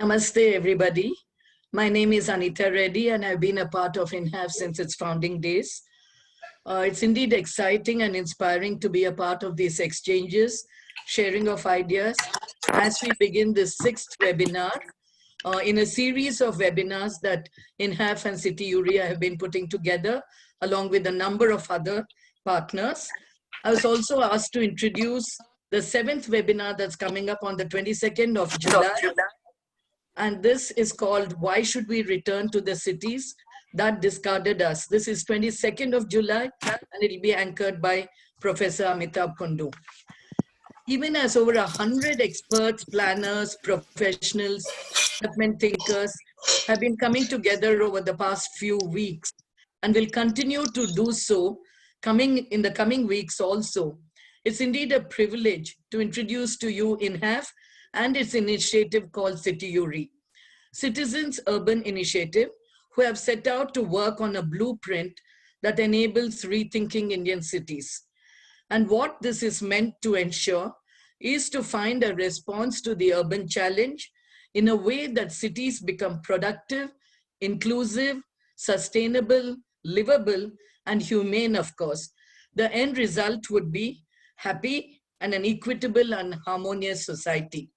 Namaste, everybody. My name is Anita Reddy, and I've been a part of INHAF since its founding days. It's indeed exciting and inspiring to be a part of these exchanges, sharing of ideas, as we begin this sixth webinar in a series of webinars that INHAF and City Uria have been putting together, along with a number of other partners. I was also asked to introduce the seventh webinar that's coming up on the 22nd of July. And this is called Why Should We Return to the Cities That Discarded Us? This is 22nd of July, and it'll be anchored by Professor Amitabh Kundu. Even as over 100 experts, planners, professionals, development thinkers have been coming together over the past few weeks and will continue to do so in the coming weeks also. It's indeed a privilege to introduce to you INHAF and its initiative called City Uri, Citizens Urban Initiative, who have set out to work on a blueprint that enables rethinking Indian cities. And what this is meant to ensure is to find a response to the urban challenge in a way that cities become productive, inclusive, sustainable, livable, and humane, of course. The end result would be happy and an equitable and harmonious society.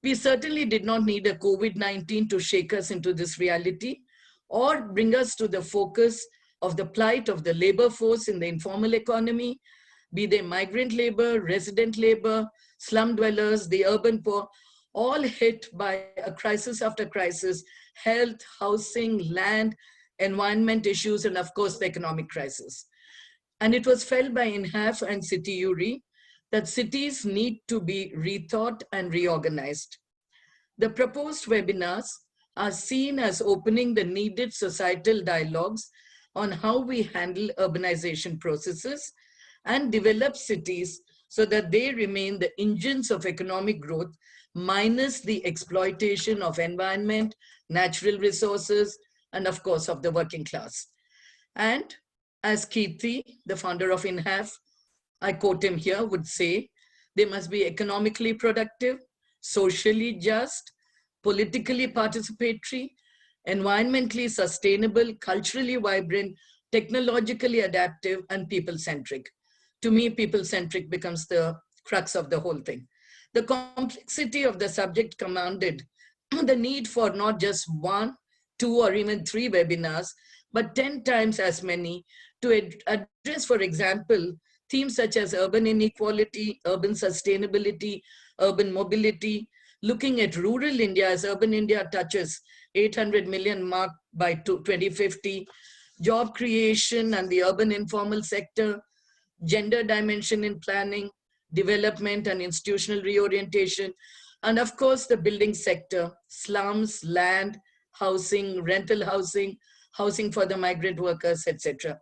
We certainly did not need a COVID-19 to shake us into this reality or bring us to the focus of the plight of the labor force in the informal economy, be they migrant labor, resident labor, slum dwellers, the urban poor, all hit by a crisis after crisis, health, housing, land, environment issues, and of course the economic crisis. And it was felt by INHAF and City Uri that cities need to be rethought and reorganized. The proposed webinars are seen as opening the needed societal dialogues on how we handle urbanization processes and develop cities so that they remain the engines of economic growth minus the exploitation of environment, natural resources, and of course of the working class. And as Kirti, the founder of INHAF, I quote him here, would say, they must be economically productive, socially just, politically participatory, environmentally sustainable, culturally vibrant, technologically adaptive, and people-centric. To me, people-centric becomes the crux of the whole thing. The complexity of the subject commanded the need for not just one, two, or even three webinars, but 10 times as many to address, for example, themes such as urban inequality, urban sustainability, urban mobility, looking at rural India as urban India touches 800 million mark by 2050, job creation and the urban informal sector, gender dimension in planning, development and institutional reorientation, and of course the building sector, slums, land, housing, rental housing, housing for the migrant workers, etc.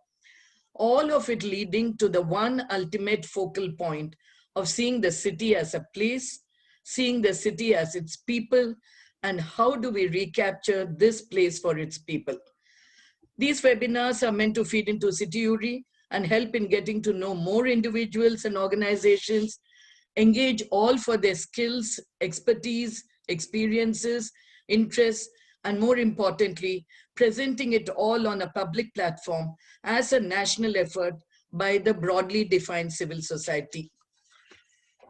All of it leading to the one ultimate focal point of seeing the city as a place, seeing the city as its people, and how do we recapture this place for its people. These webinars are meant to feed into City Uri and help in getting to know more individuals and organizations, engage all for their skills, expertise, experiences, interests, and more importantly, presenting it all on a public platform as a national effort by the broadly defined civil society.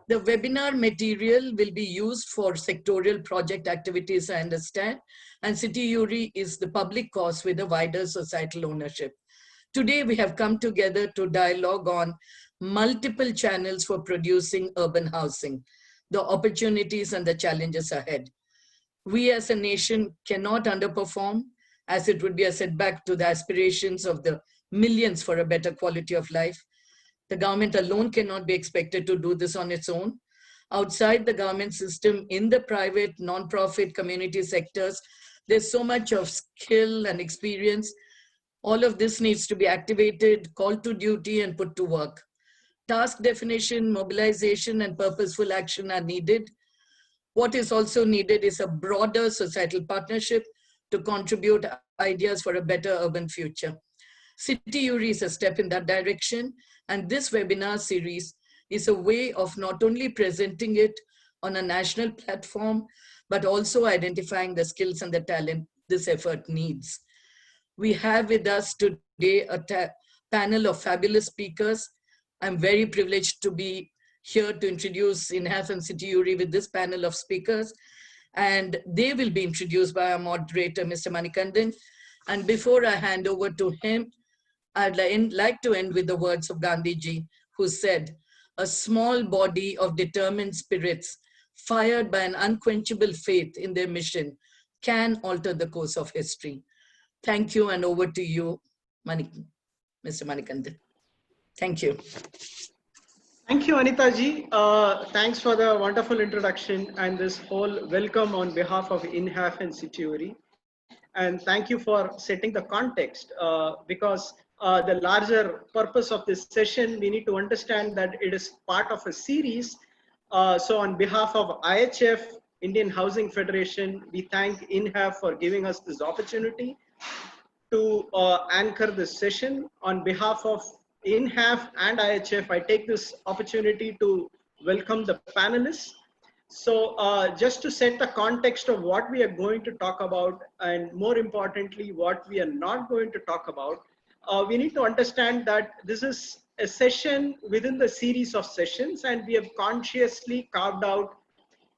The webinar material will be used for sectorial project activities, I understand, and City Uri is the public cause with a wider societal ownership. Today, we have come together to dialogue on multiple channels for producing urban housing, the opportunities and the challenges ahead. We as a nation cannot underperform, as it would be a setback to the aspirations of the millions for a better quality of life. The government alone cannot be expected to do this on its own. Outside the government system, in the private, non-profit, community sectors, there's so much of skill and experience. All of this needs to be activated, called to duty, and put to work. Task definition, mobilization, and purposeful action are needed. What is also needed is a broader societal partnership to contribute ideas for a better urban future. City Uri is a step in that direction, and this webinar series is a way of not only presenting it on a national platform, but also identifying the skills and the talent this effort needs. We have with us today a panel of fabulous speakers. I'm very privileged to be here to introduce INHAF and City URI with this panel of speakers. And they will be introduced by our moderator, Mr. Manikandan. And before I hand over to him, I'd like to end with the words of Gandhiji, who said, "A small body of determined spirits, fired by an unquenchable faith in their mission, can alter the course of history." Thank you, and over to you, Mr. Manikandan. Thank you. Thank you, Anita ji. Thanks for the wonderful introduction and this whole welcome on behalf of INHAF and City URI. And thank you for setting the context because the larger purpose of this session, we need to understand that it is part of a series. So on behalf of IHF, Indian Housing Federation, we thank INHAF for giving us this opportunity to anchor this session. On behalf of INHAF and IHF, I take this opportunity to welcome the panelists. So just to set the context of what we are going to talk about, and more importantly, what we are not going to talk about, we need to understand that this is a session within the series of sessions, and we have consciously carved out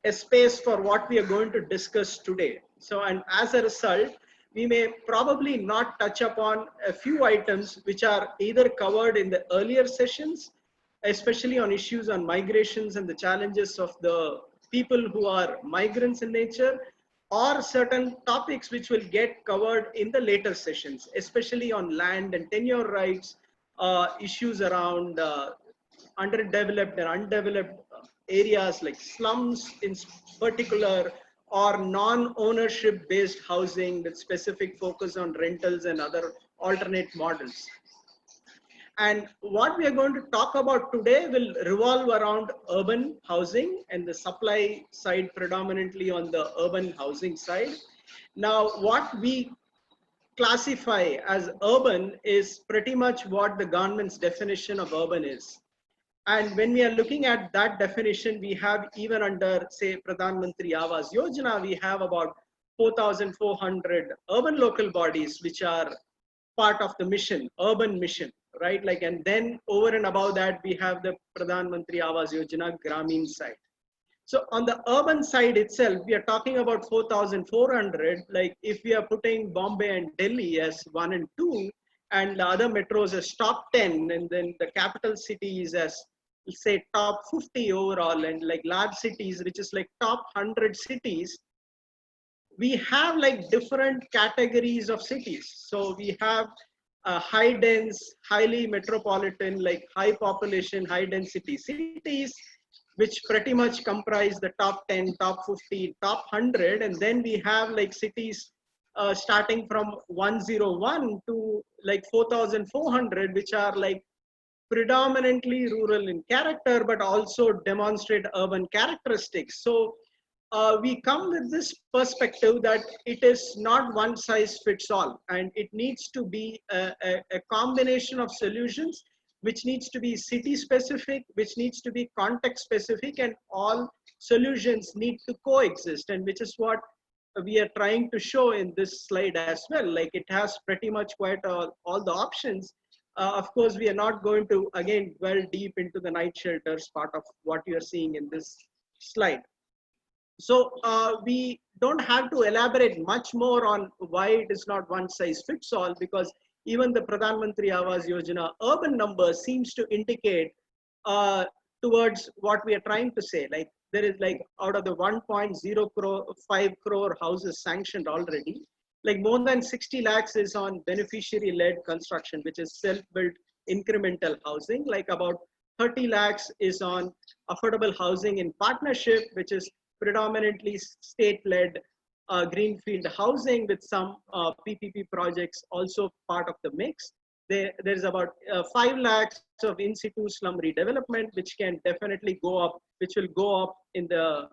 a space for what we are going to discuss today. So, and as a result, we may probably not touch upon a few items which are either covered in the earlier sessions, especially on issues on migrations and the challenges of the people who are migrants in nature, or certain topics which will get covered in the later sessions, especially on land and tenure rights, issues around underdeveloped and undeveloped areas like slums in particular, or non-ownership based housing with specific focus on rentals and other alternate models. And what we are going to talk about today will revolve around urban housing and the supply side, predominantly on the urban housing side. Now, what we classify as urban is pretty much what the government's definition of urban is. And when we are looking at that definition, we have even under, say, Pradhan Mantri Awas Yojana, we have about 4,400 urban local bodies, which are part of the mission, urban mission, right? Like, and then over and above that, we have the Pradhan Mantri Awas Yojana Gramin side. So on the urban side itself, we are talking about 4,400. Like if we are putting Bombay and Delhi as 1 and 2, and the other metros as top 10, and then the capital cities as, say, top 50 overall, and like large cities, which is like top 100 cities, we have like different categories of cities. So we have high dense, highly metropolitan, like high population, high density cities, which pretty much comprise the top 10, top 50, top 100. And then we have like cities starting from 101 to like 4,400, which are like predominantly rural in character, but also demonstrate urban characteristics. So we come with this perspective that it is not one size fits all, and it needs to be a combination of solutions, which needs to be city specific, which needs to be context specific, and all solutions need to coexist, and which is what we are trying to show in this slide as well. Like it has pretty much quite all the options. Of course, we are not going to again dwell deep into the night shelters part of what you are seeing in this slide. So we don't have to elaborate much more on why it is not one size fits all, because even the Pradhan Mantri Awas Yojana urban number seems to indicate towards what we are trying to say. Like there is like out of the 1.05 crore houses sanctioned already, like more than 60 lakhs is on beneficiary led construction, which is self-built incremental housing. Like about 30 lakhs is on affordable housing in partnership, which is predominantly state-led greenfield housing with some PPP projects also part of the mix. There's about 5 lakhs of in situ slum redevelopment, which can definitely go up, which will go up in the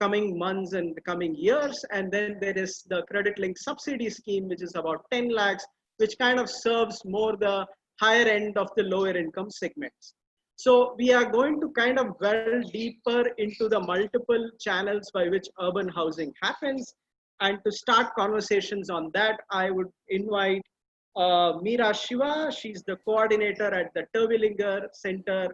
coming months and the coming years. And then there is the credit linked subsidy scheme, which is about 10 lakhs, which kind of serves more the higher end of the lower income segments. So we are going to kind of delve deeper into the multiple channels by which urban housing happens. And to start conversations on that, I would invite Meera Shiva. She's the coordinator at the Terwilliger Center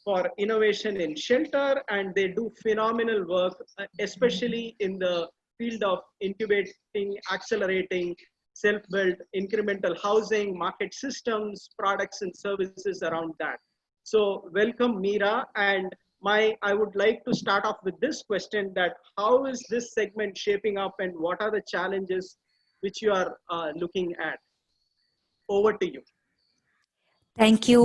for Innovation in Shelter, and they do phenomenal work, especially in the field of incubating, accelerating, self-built, incremental housing, market systems, products and services around that. So welcome, Meera. And I would like to start off with this question: that how is this segment shaping up, and what are the challenges which you are looking at? Over to you. Thank you,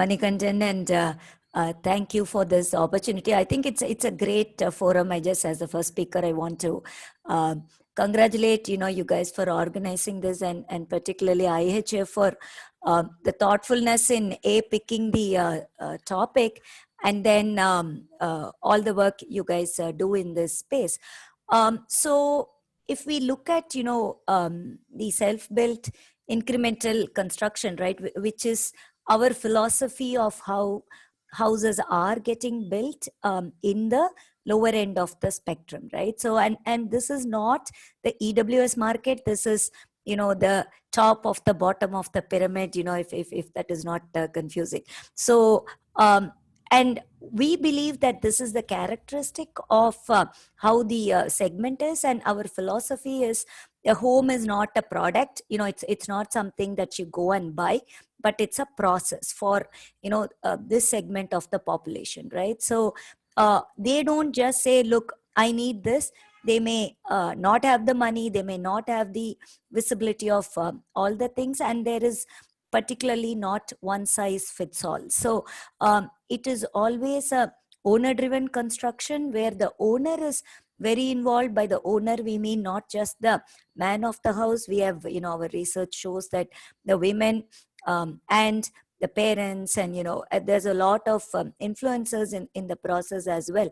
Manikandan, and thank you for this opportunity. I think it's a great forum. I just, as the first speaker, I want to uh, congratulate you guys for organizing this, and particularly IHF for the thoughtfulness in picking the topic, and then all the work you guys do in this space. So if we look at the self-built incremental construction, right, which is our philosophy of how houses are getting built in the lower end of the spectrum, right? So and this is not the EWS market. This is the top of the bottom of the pyramid, if that is not confusing. So and we believe that this is the characteristic of how the segment is, and our philosophy is a home is not a product. It's not something that you go and buy, but it's a process for this segment of the population, right? So they don't just say, look, I need this. They may not have the money, they may not have the visibility of all the things, and there is particularly not one size fits all. So it is always a owner driven construction where the owner is very involved. By the owner we mean not just the man of the house. We have our research shows that the women and the parents, and there's a lot of influencers in the process as well.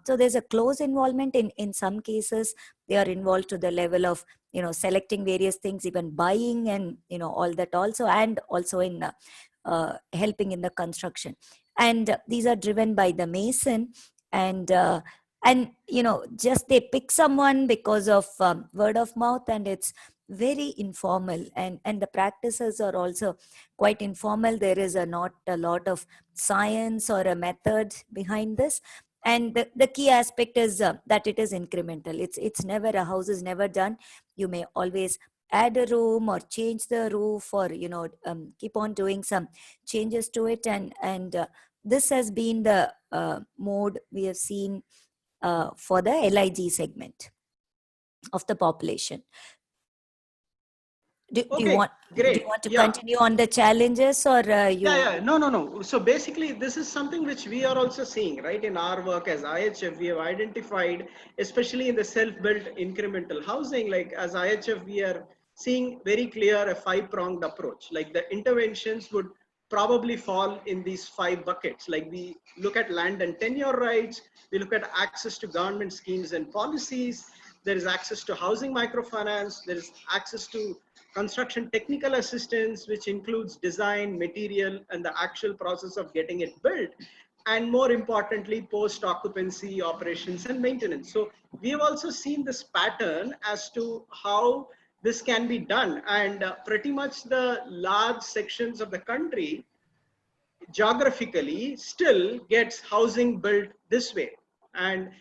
So there's a close involvement. In some cases they are involved to the level of selecting various things, even buying, and all that also, and also in helping in the construction. And these are driven by the mason, and just they pick someone because of word of mouth, and it's very informal, and the practices are also quite informal. There is not a lot of science or a method behind this. And the key aspect is that it is incremental. It's never, a house is never done. You may always add a room or change the roof, or keep on doing some changes to it. And this has been the mode we have seen for the LIG segment of the population. Do you want to continue on the challenges, or you? No. So basically, this is something which we are also seeing, right? In our work as IHF, we have identified, especially in the self-built incremental housing, like as IHF, we are seeing very clear a 5-pronged approach. Like the interventions would probably fall in these 5 buckets. Like we look at land and tenure rights, we look at access to government schemes and policies, there is access to housing microfinance, there is access to construction technical assistance, which includes design, material, and the actual process of getting it built. And more importantly, post-occupancy operations and maintenance. So we have also seen this pattern as to how this can be done. And pretty much the large sections of the country geographically still gets housing built this way. And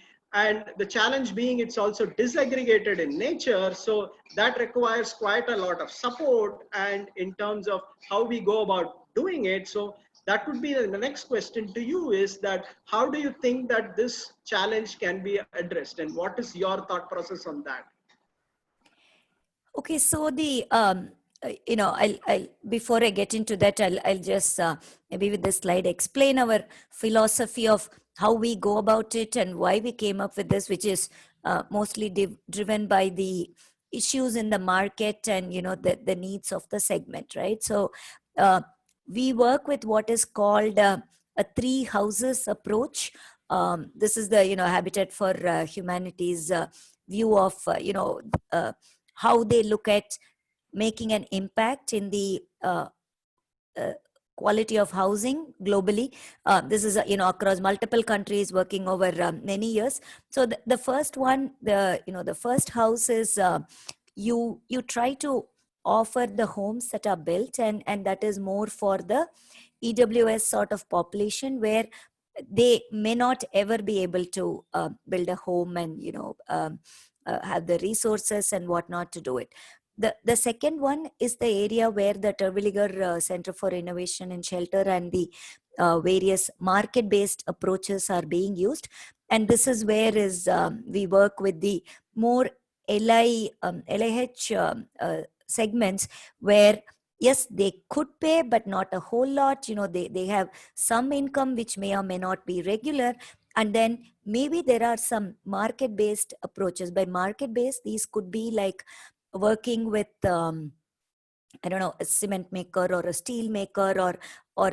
the challenge being it's also disaggregated in nature, so that requires quite a lot of support and in terms of how we go about doing it. So that would be the next question to you, is that how do you think that this challenge can be addressed, and what is your thought process on that? Okay, so the I'll before I get into that, I'll just maybe with this slide explain our philosophy of how we go about it and why we came up with this, which is mostly driven by the issues in the market and the needs of the segment, right? So we work with what is called a 3 houses approach. This is the Habitat for Humanity's view of how they look at making an impact in the quality of housing globally. This is across multiple countries, working over many years. So the first one, the first house is you try to offer the homes that are built, and that is more for the EWS sort of population, where they may not ever be able to build a home and have the resources and whatnot to do it. The second one is the area where the Terwilliger Center for Innovation in Shelter and the various market-based approaches are being used. And this is where we work with the more LIH segments, where yes, they could pay, but not a whole lot. They have some income which may or may not be regular. And then maybe there are some market-based approaches. By market-based, these could be like working with I don't know, a cement maker or a steel maker, or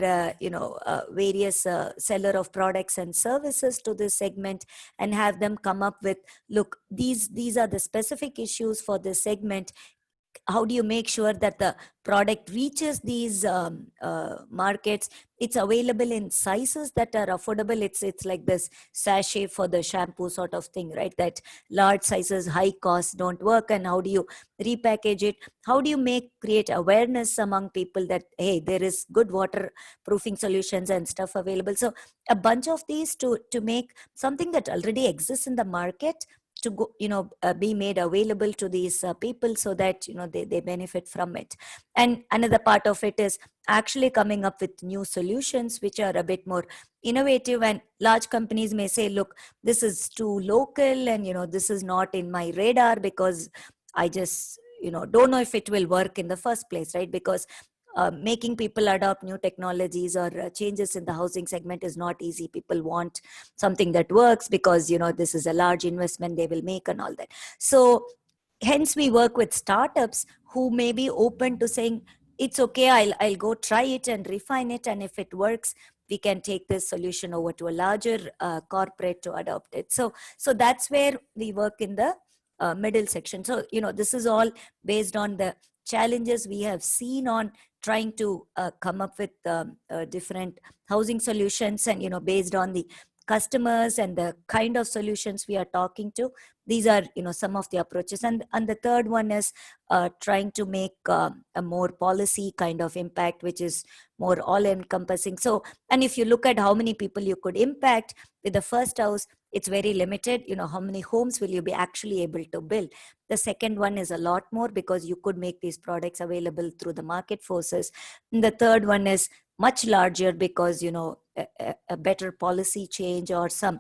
various seller of products and services to this segment, and have them come up with, look, these are the specific issues for this segment. How do you make sure that the product reaches these markets? It's available in sizes that are affordable. It's like this sachet for the shampoo sort of thing, right? That large sizes, high cost don't work. And how do you repackage it? How do you create awareness among people that, hey, there is good waterproofing solutions and stuff available? So a bunch of these to make something that already exists in the market to go, be made available to these people, so that they benefit from it. And another part of it is actually coming up with new solutions which are a bit more innovative. And large companies may say, look, this is too local, and this is not in my radar, because I just don't know if it will work in the first place, right? Because making people adopt new technologies or changes in the housing segment is not easy. People want something that works, because this is a large investment they will make and all that. So hence we work with startups who may be open to saying, it's okay, I'll go try it and refine it, and if it works, we can take this solution over to a larger corporate to adopt it. So that's where we work in the middle section. So this is all based on the challenges we have seen on trying to come up with different housing solutions, and based on the customers and the kind of solutions we are talking to. These are some of the approaches. And the third one is trying to make a more policy kind of impact, which is more all encompassing. So, and if you look at how many people you could impact with the first house, it's very limited. How many homes will you be actually able to build? The second one is a lot more, because you could make these products available through the market forces. And the third one is much larger, because a better policy change or some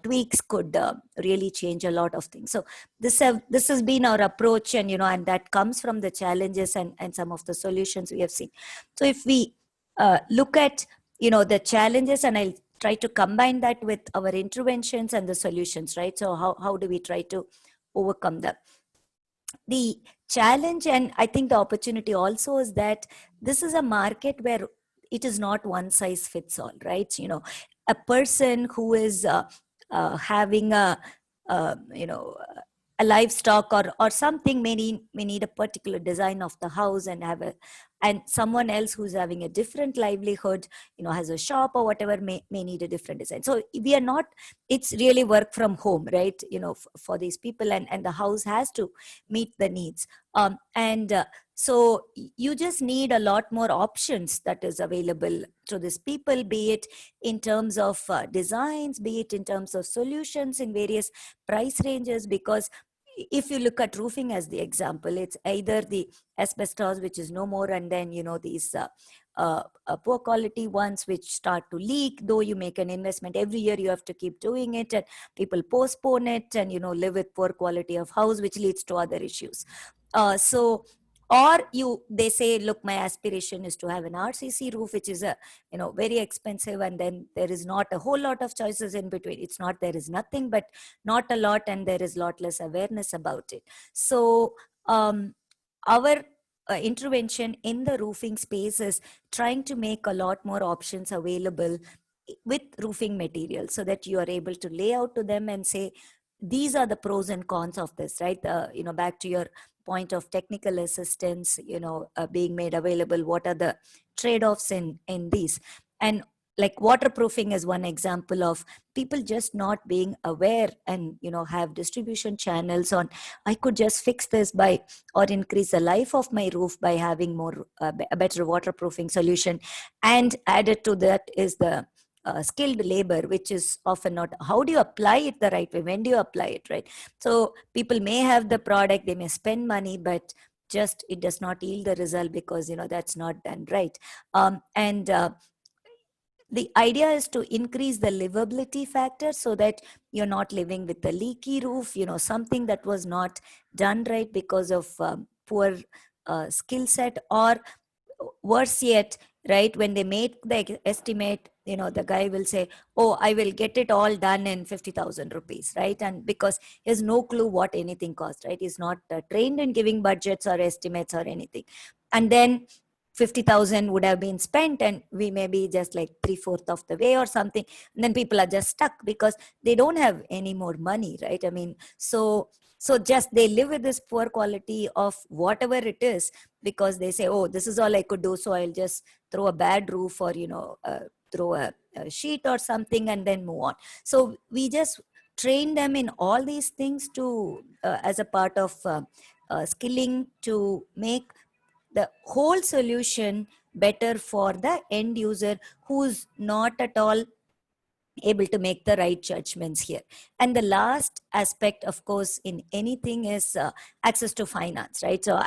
tweaks could really change a lot of things. So this has been our approach, and and that comes from the challenges and some of the solutions we have seen. So if we look at the challenges, and I'll try to combine that with our interventions and the solutions, right? So how do we try to overcome them? The challenge, and I think the opportunity also, is that this is a market where it is not one size fits all, right? A person who is having a livestock or something may need a particular design of the house, and someone else who's having a different livelihood, has a shop or whatever, may need a different design. So we are not, it's really work from home, right? For these people, and the house has to meet the needs. So you just need a lot more options that is available to these people, be it in terms of designs, be it in terms of solutions in various price ranges. Because if you look at roofing as the example, it's either the asbestos, which is no more, and then these poor quality ones which start to leak. Though you make an investment every year, you have to keep doing it, and people postpone it, and live with poor quality of house, which leads to other issues. Or they say, look, my aspiration is to have an RCC roof, which is very expensive, and then there is not a whole lot of choices in between. It's not there is nothing, but not a lot, and there is a lot less awareness about it. So our intervention in the roofing space is trying to make a lot more options available with roofing materials, so that you are able to lay out to them and say, these are the pros and cons of this, right? Back to your point of technical assistance, being made available. What are the trade-offs in these? And like waterproofing is one example of people just not being aware and have distribution channels on, I could just fix this by or increase the life of my roof by having more a better waterproofing solution. And added to that is the skilled labor, which is often not. How do you apply it the right way? When do you apply it, right? So people may have the product, they may spend money, but just it does not yield the result because that's not done right. And the idea is to increase the livability factor so that you're not living with a leaky roof, something that was not done right because of poor skill set, or worse yet, right, when they make the estimate, the guy will say, oh, I will get it all done in 50,000 rupees, right? And because he has no clue what anything costs, right? He's not trained in giving budgets or estimates or anything. And then 50,000 would have been spent and we may be just like 3/4 of the way or something. And then people are just stuck because they don't have any more money, right? I mean, so just they live with this poor quality of whatever it is because they say, oh, this is all I could do, so I'll just throw a bad roof or throw a sheet or something and then move on. So we just train them in all these things to as a part of skilling to make the whole solution better for the end user who's not at all able to make the right judgments here. And the last aspect, of course, in anything is access to finance, right? So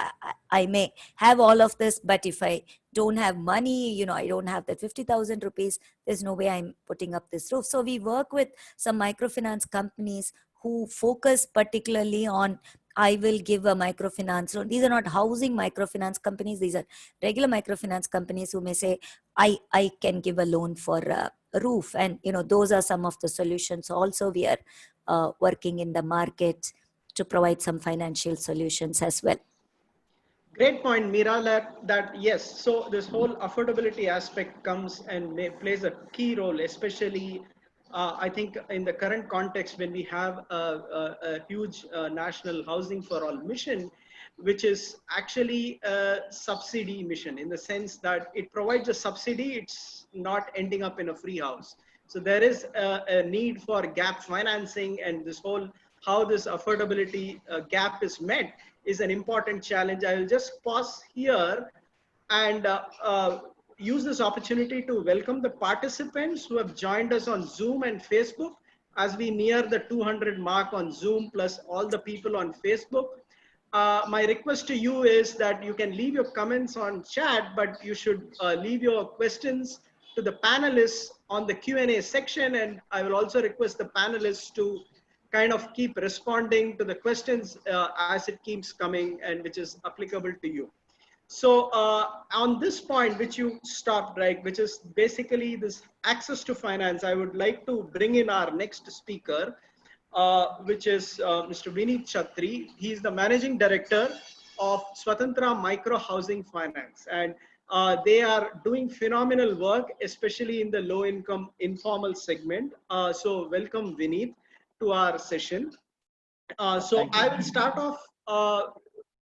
I may have all of this, but if I don't have money, I don't have that 50,000 rupees, there's no way I'm putting up this roof. So we work with some microfinance companies who focus particularly on, I will give a microfinance loan. These are not housing microfinance companies. These are regular microfinance companies who may say, I can give a loan for a roof. And, those are some of the solutions. Also, we are working in the market to provide some financial solutions as well. Great point, Meera, that yes, so this whole affordability aspect comes and plays a key role, especially I think in the current context when we have a huge national housing for all mission, which is actually a subsidy mission in the sense that it provides a subsidy, it's not ending up in a free house. So there is a need for gap financing, and this whole how this affordability gap is met is an important challenge. I will just pause here and use this opportunity to welcome the participants who have joined us on Zoom and Facebook as we near the 200 mark on Zoom plus all the people on Facebook. My request to you is that you can leave your comments on chat, but you should leave your questions to the panelists on the Q&A section. And I will also request the panelists to kind of keep responding to the questions as it keeps coming and which is applicable to you. So on this point, which you stopped, right, which is basically this access to finance, I would like to bring in our next speaker, which is Mr. Vineet Chatri. He's the managing director of Swatantra Micro Housing Finance. And they are doing phenomenal work, especially in the low income informal segment. So welcome, Vineet, to our session. So I will start off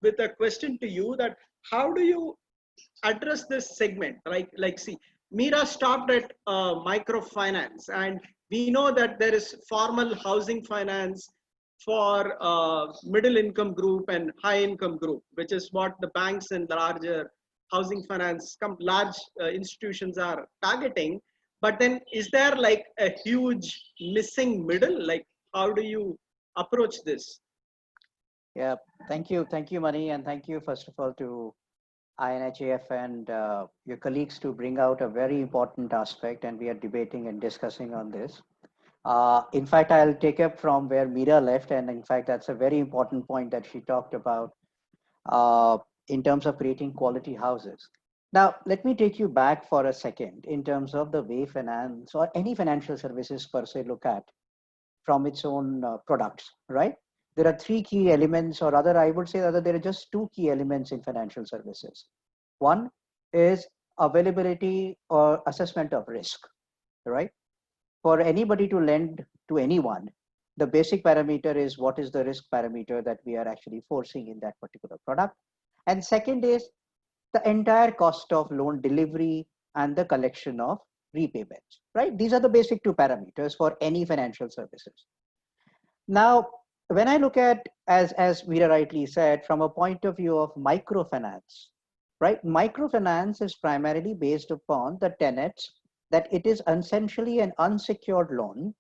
with a question to you that how do you address this segment? Like see, Meera stopped at microfinance, and we know that there is formal housing finance for middle income group and high income group, which is what the banks and the larger housing finance large institutions are targeting. But then is there like a huge missing middle? Like how do you approach this? Yeah, thank you, Mani, and thank you first of all to INHAF and your colleagues to bring out a very important aspect, and we are debating and discussing on this. In fact, I'll take up from where Meera left, and in fact, that's a very important point that she talked about in terms of creating quality houses. Now, let me take you back for a second in terms of the way finance or any financial services per se look at from its own products, right? There are three key elements, or rather, I would say that there are just two key elements in financial services. One is availability or assessment of risk, right? For anybody to lend to anyone, The basic parameter is what is the risk parameter that we are actually forcing in that particular product. And second is the entire cost of loan delivery and the collection of repayments, right? These are the basic two parameters for any financial services. Now, when I look at, as Veera rightly said, from a point of view of microfinance, right? Microfinance is primarily based upon the tenets that it is essentially an unsecured loan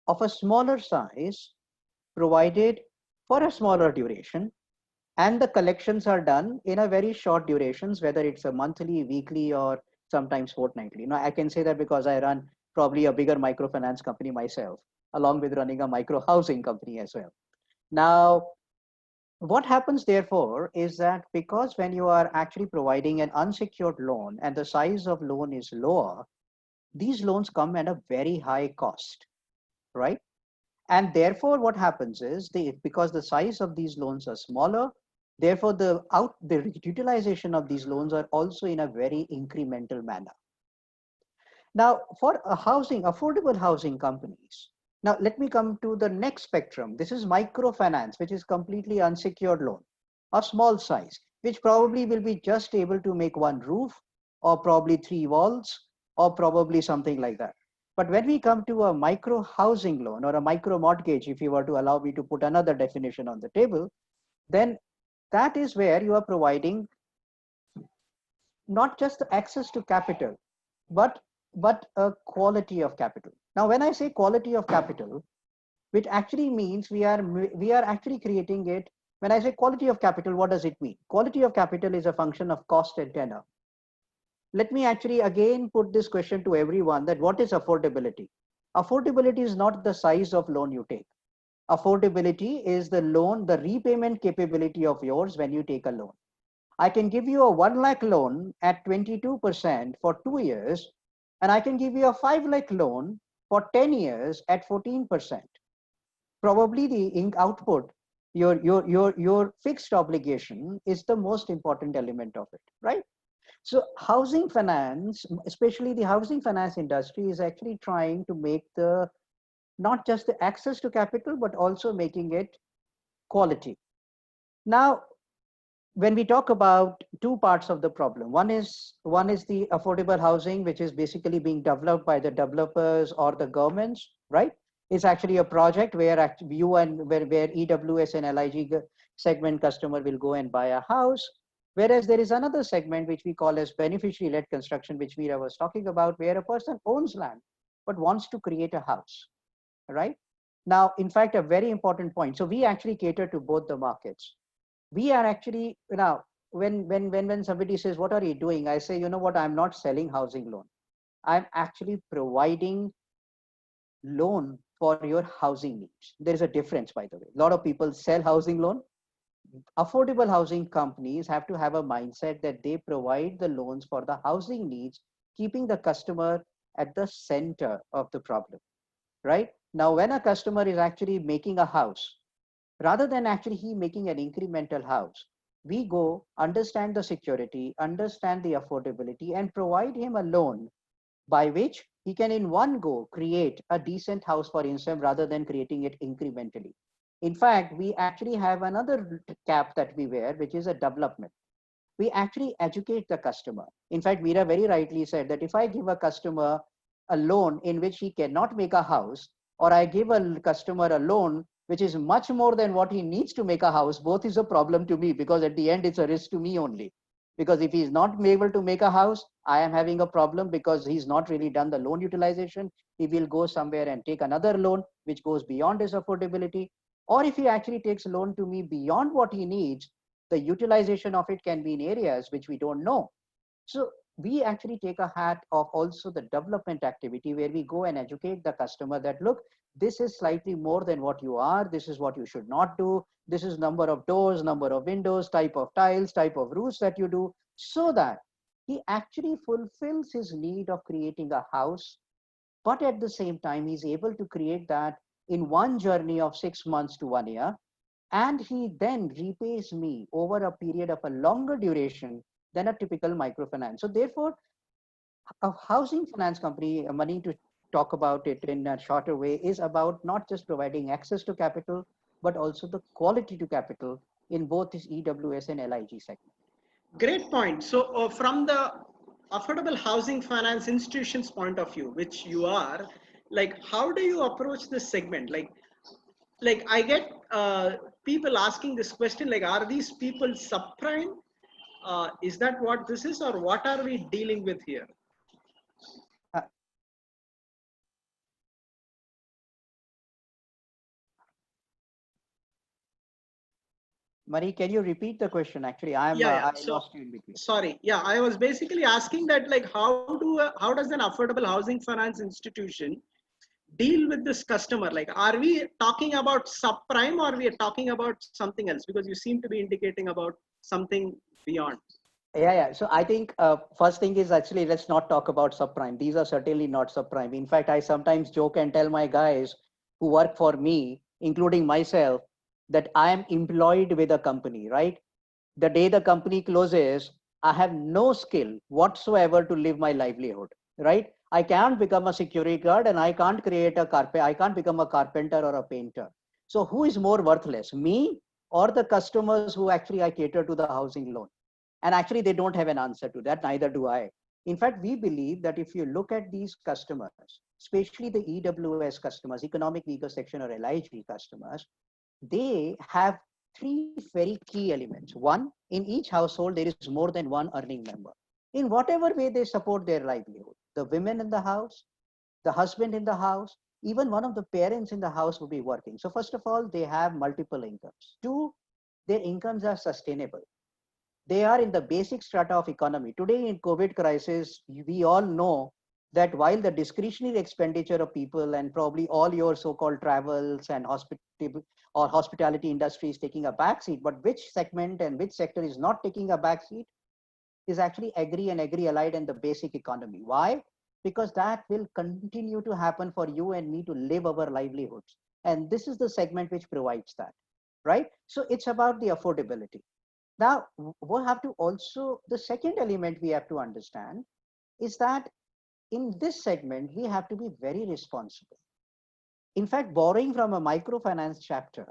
of a smaller size provided for a smaller duration, and the collections are done in a very short durations, whether it's a monthly, weekly, or sometimes fortnightly. Now, I can say that because I run probably a bigger microfinance company myself, along with running a micro housing company as well. Now, what happens therefore is that because when you are actually providing an unsecured loan and the size of loan is lower, these loans come at a very high cost, right? And therefore what happens is because the size of these loans are smaller, therefore the utilization of these loans are also in a very incremental manner. Now, for affordable housing companies, now let me come to the next spectrum. This is microfinance, which is completely unsecured loan, a small size, which probably will be just able to make one roof or probably 3 walls or probably something like that. But when we come to a micro housing loan or a micro mortgage, if you were to allow me to put another definition on the table, then that is where you are providing not just the access to capital, but a quality of capital. Now, when I say quality of capital, which actually means we are actually creating it. When I say quality of capital, what does it mean? Quality of capital is a function of cost and tenor. Let me actually again put this question to everyone, that what is affordability? Affordability is not the size of loan you take. Affordability is the repayment capability of yours when you take a loan. I can give you a 1 lakh loan at 22% for 2 years, and I can give you a 5 lakh loan for 10 years at 14%. Probably the output, your fixed obligation is the most important element of it, right? So housing finance, especially the housing finance industry, is actually trying to make not just the access to capital, but also making it quality. Now, when we talk about two parts of the problem, one is the affordable housing, which is basically being developed by the developers or the governments, right? It's actually a project where where EWS and LIG segment customer will go and buy a house. Whereas there is another segment which we call as beneficiary-led construction, which Veera was talking about, where a person owns land but wants to create a house, right? Now, in fact, a very important point. So we actually cater to both the markets. We are actually, now, when somebody says, what are you doing? I say, you know what, I'm not selling housing loan. I'm actually providing loan for your housing needs. There is a difference, by the way. A lot of people sell housing loan. Affordable housing companies have to have a mindset that they provide the loans for the housing needs, keeping the customer at the center of the problem, right? Now, when a customer is actually making a house, rather than actually he making an incremental house, we go understand the security, understand the affordability, and provide him a loan by which he can in one go create a decent house for himself rather than creating it incrementally. In fact, we actually have another cap that we wear, which is a development. We actually educate the customer. In fact, Veera very rightly said that if I give a customer a loan in which he cannot make a house, or I give a customer a loan which is much more than what he needs to make a house, both is a problem to me, because at the end it's a risk to me only. Because if he's not able to make a house, I am having a problem because he's not really done the loan utilization. He will go somewhere and take another loan which goes beyond his affordability. Or if he actually takes a loan to me beyond what he needs, the utilization of it can be in areas which we don't know. So we actually take a hat of also the development activity, where we go and educate the customer that, look, this is slightly more than what you are. This is what you should not do. This is number of doors, number of windows, type of tiles, type of roofs that you do, so that he actually fulfills his need of creating a house. But at the same time, he's able to create that in one journey of 6 months to 1 year. And he then repays me over a period of a longer duration than a typical microfinance. So therefore, a housing finance company, money to talk about it in a shorter way, is about not just providing access to capital, but also the quality to capital in both this EWS and LIG segment. Great point. So, from the affordable housing finance institutions point of view, which you are, like, how do you approach this segment? Like I get people asking this question, like, are these people subprime? Is that what this is, or what are we dealing with here? Uh, Mani, can you repeat the question? Actually, Yeah. I So, lost you in between. sorry. Yeah, I was basically asking that, like, how does an affordable housing finance institution deal with this customer? Like, are we talking about subprime, or we are talking about something else? Because you seem to be indicating about something beyond. Yeah. So I think first thing is, actually, let's not talk about subprime. These are certainly not subprime. In fact, I sometimes joke and tell my guys who work for me, including myself, that I am employed with a company, right? The day the company closes, I have no skill whatsoever to live my livelihood, right? I can't become a security guard, and I can't create a carpet. I can't become a carpenter or a painter. So who is more worthless, me or the customers who actually I cater to the housing loan? And actually, they don't have an answer to that. Neither do I. In fact, we believe that if you look at these customers, especially the EWS customers, economic weaker section or LIG customers, they have three very key elements. One, in each household, there is more than one earning member. In whatever way they support their livelihood, the women in the house, the husband in the house, even one of the parents in the house will be working. So first of all, they have multiple incomes. Two, their incomes are sustainable. They are in the basic strata of economy. Today in COVID crisis, we all know that while the discretionary expenditure of people and probably all your so-called travels and hospitality industry is taking a backseat, but which segment and which sector is not taking a backseat is actually agri and agri-allied and the basic economy. Why? Because that will continue to happen for you and me to live our livelihoods. And this is the segment which provides that, right? So it's about the affordability. Now, we'll have to also, the second element we have to understand is that in this segment, we have to be very responsible. In fact, borrowing from a microfinance chapter,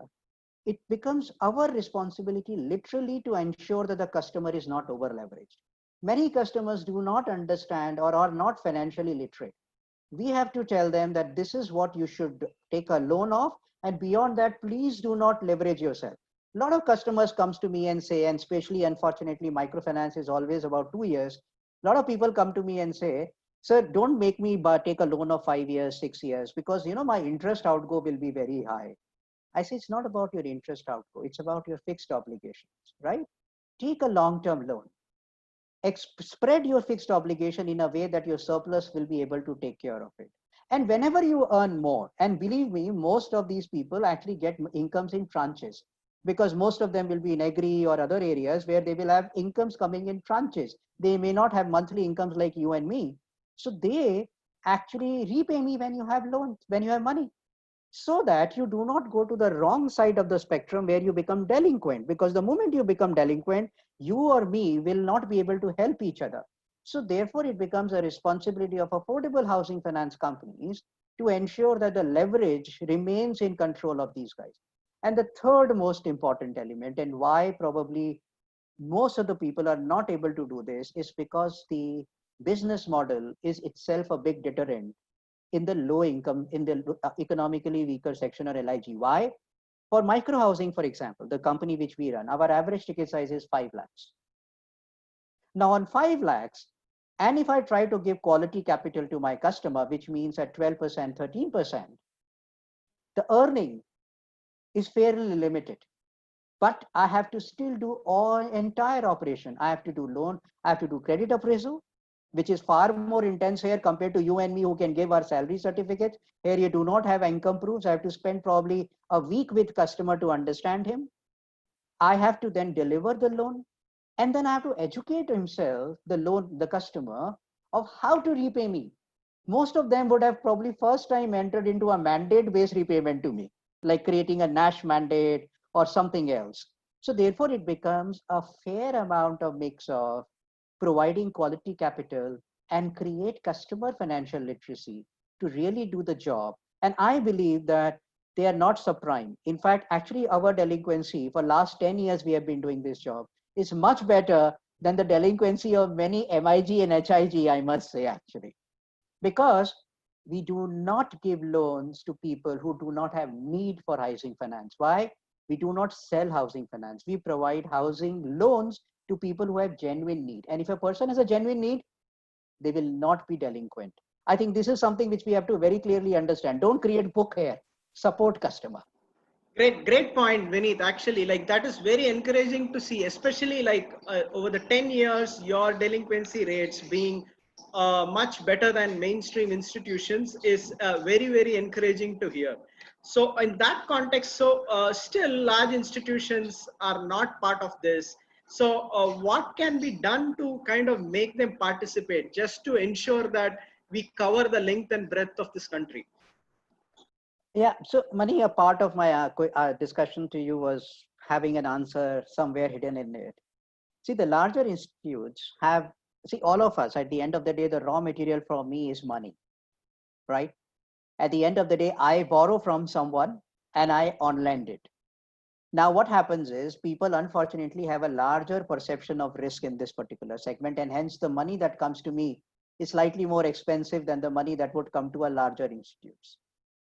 it becomes our responsibility literally to ensure that the customer is not over leveraged. Many customers do not understand or are not financially literate. We have to tell them that this is what you should take a loan of, and beyond that, please do not leverage yourself. A lot of customers comes to me and say, and especially unfortunately, microfinance is always about 2 years. A lot of people come to me and say, sir, don't make me take a loan of 5 years, 6 years, because my interest outgo will be very high. I say, it's not about your interest outgo, it's about your fixed obligations, right? Take a long-term loan. Spread your fixed obligation in a way that your surplus will be able to take care of it. And whenever you earn more, and believe me, most of these people actually get incomes in tranches, because most of them will be in agri or other areas where they will have incomes coming in tranches. They may not have monthly incomes like you and me. So they actually repay me when you have loans, when you have money, so that you do not go to the wrong side of the spectrum where you become delinquent. Because the moment you become delinquent, you or me will not be able to help each other. So therefore, it becomes a responsibility of affordable housing finance companies to ensure that the leverage remains in control of these guys. And the third most important element, and why probably most of the people are not able to do this, is because the business model is itself a big deterrent in the low income, in the economically weaker section or LIG. Why? For micro housing, for example, the company which we run, our average ticket size is 5 lakhs. Now on 5 lakhs, and if I try to give quality capital to my customer, which means at 12%, 13%, the earning is fairly limited. But I have to still do all entire operation. I have to do loan, I have to do credit appraisal, which is far more intense here compared to you and me who can give our salary certificates. Here you do not have income proofs. I have to spend probably a week with customer to understand him. I have to then deliver the loan, and then I have to educate himself, the customer, of how to repay me. Most of them would have probably first time entered into a mandate based repayment to me, like creating a NASH mandate or something else. So therefore it becomes a fair amount of mix of providing quality capital and create customer financial literacy to really do the job. And I believe that they are not subprime. In fact, actually our delinquency for last 10 years, we have been doing this job, is much better than the delinquency of many MIG and HIG, I must say, actually. Because we do not give loans to people who do not have need for housing finance. Why? We do not sell housing finance. We provide housing loans to people who have genuine need. And if a person has a genuine need, they will not be delinquent. I think this is something which we have to very clearly understand. Don't create book here. Support customer. Great point, Vineet. Actually, like that is very encouraging to see, especially like over the 10 years, your delinquency rates being much better than mainstream institutions is very encouraging to hear. So in that context, so still large institutions are not part of this. So what can be done to kind of make them participate, just to ensure that we cover the length and breadth of this country? Yeah, so Mani, a part of my discussion to you was having an answer somewhere hidden in it. See, the larger institutes have, see, all of us, at the end of the day, the raw material for me is money, right? At the end of the day, I borrow from someone and I on lend it. Now, what happens is people unfortunately have a larger perception of risk in this particular segment, and hence the money that comes to me is slightly more expensive than the money that would come to a larger institutes.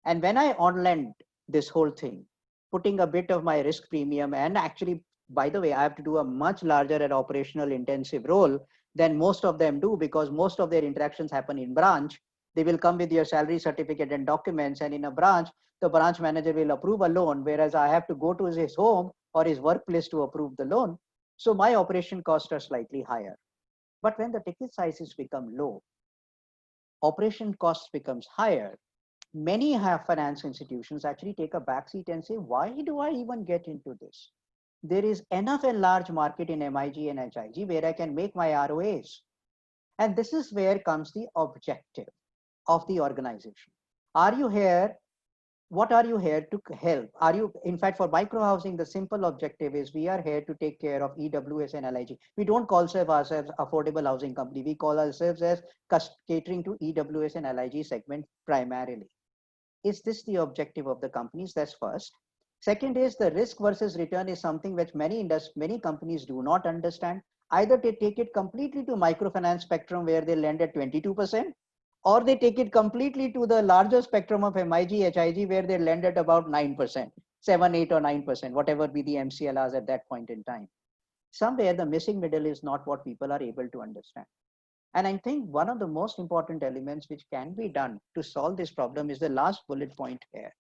And when I on lend this whole thing, putting a bit of my risk premium, and actually, by the way, I have to do a much larger and operational intensive role than most of them do, because most of their interactions happen in branch. They will come with your salary certificate and documents, and in a branch, the branch manager will approve a loan, whereas I have to go to his home or his workplace to approve the loan. So my operation costs are slightly higher. But when the ticket sizes become low, operation costs becomes higher. Many have finance institutions actually take a backseat and say, why do I even get into this? There is enough a large market in MIG and HIG where I can make my ROAs. And this is where comes the objective of the organization. Are you here? What are you here to help? Are you, in fact, for micro housing, the simple objective is we are here to take care of EWS and LIG. We don't call ourselves affordable housing company. We call ourselves as catering to EWS and LIG segment primarily. Is this the objective of the companies? That's first. Second is the risk versus return is something which many companies do not understand. Either they take it completely to microfinance spectrum where they lend at 22%, or they take it completely to the larger spectrum of MIG, HIG where they lend at about 9%, 7, 8 or 9%, whatever be the MCLRs at that point in time. Somewhere the missing middle is not what people are able to understand. And I think one of the most important elements which can be done to solve this problem is the last bullet point here.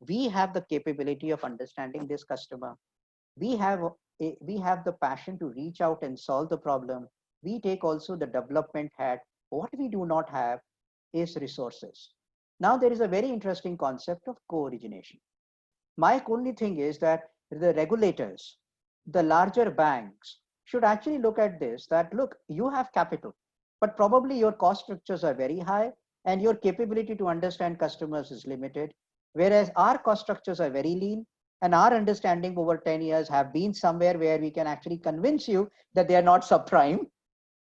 We have the capability of understanding this customer. We have the passion to reach out and solve the problem. We take also the development hat. What we do not have is resources. Now there is a very interesting concept of co-origination. My only thing is that the regulators, the larger banks, should actually look at this, that look, you have capital, but probably your cost structures are very high and your capability to understand customers is limited. Whereas our cost structures are very lean and our understanding over 10 years have been somewhere where we can actually convince you that they are not subprime.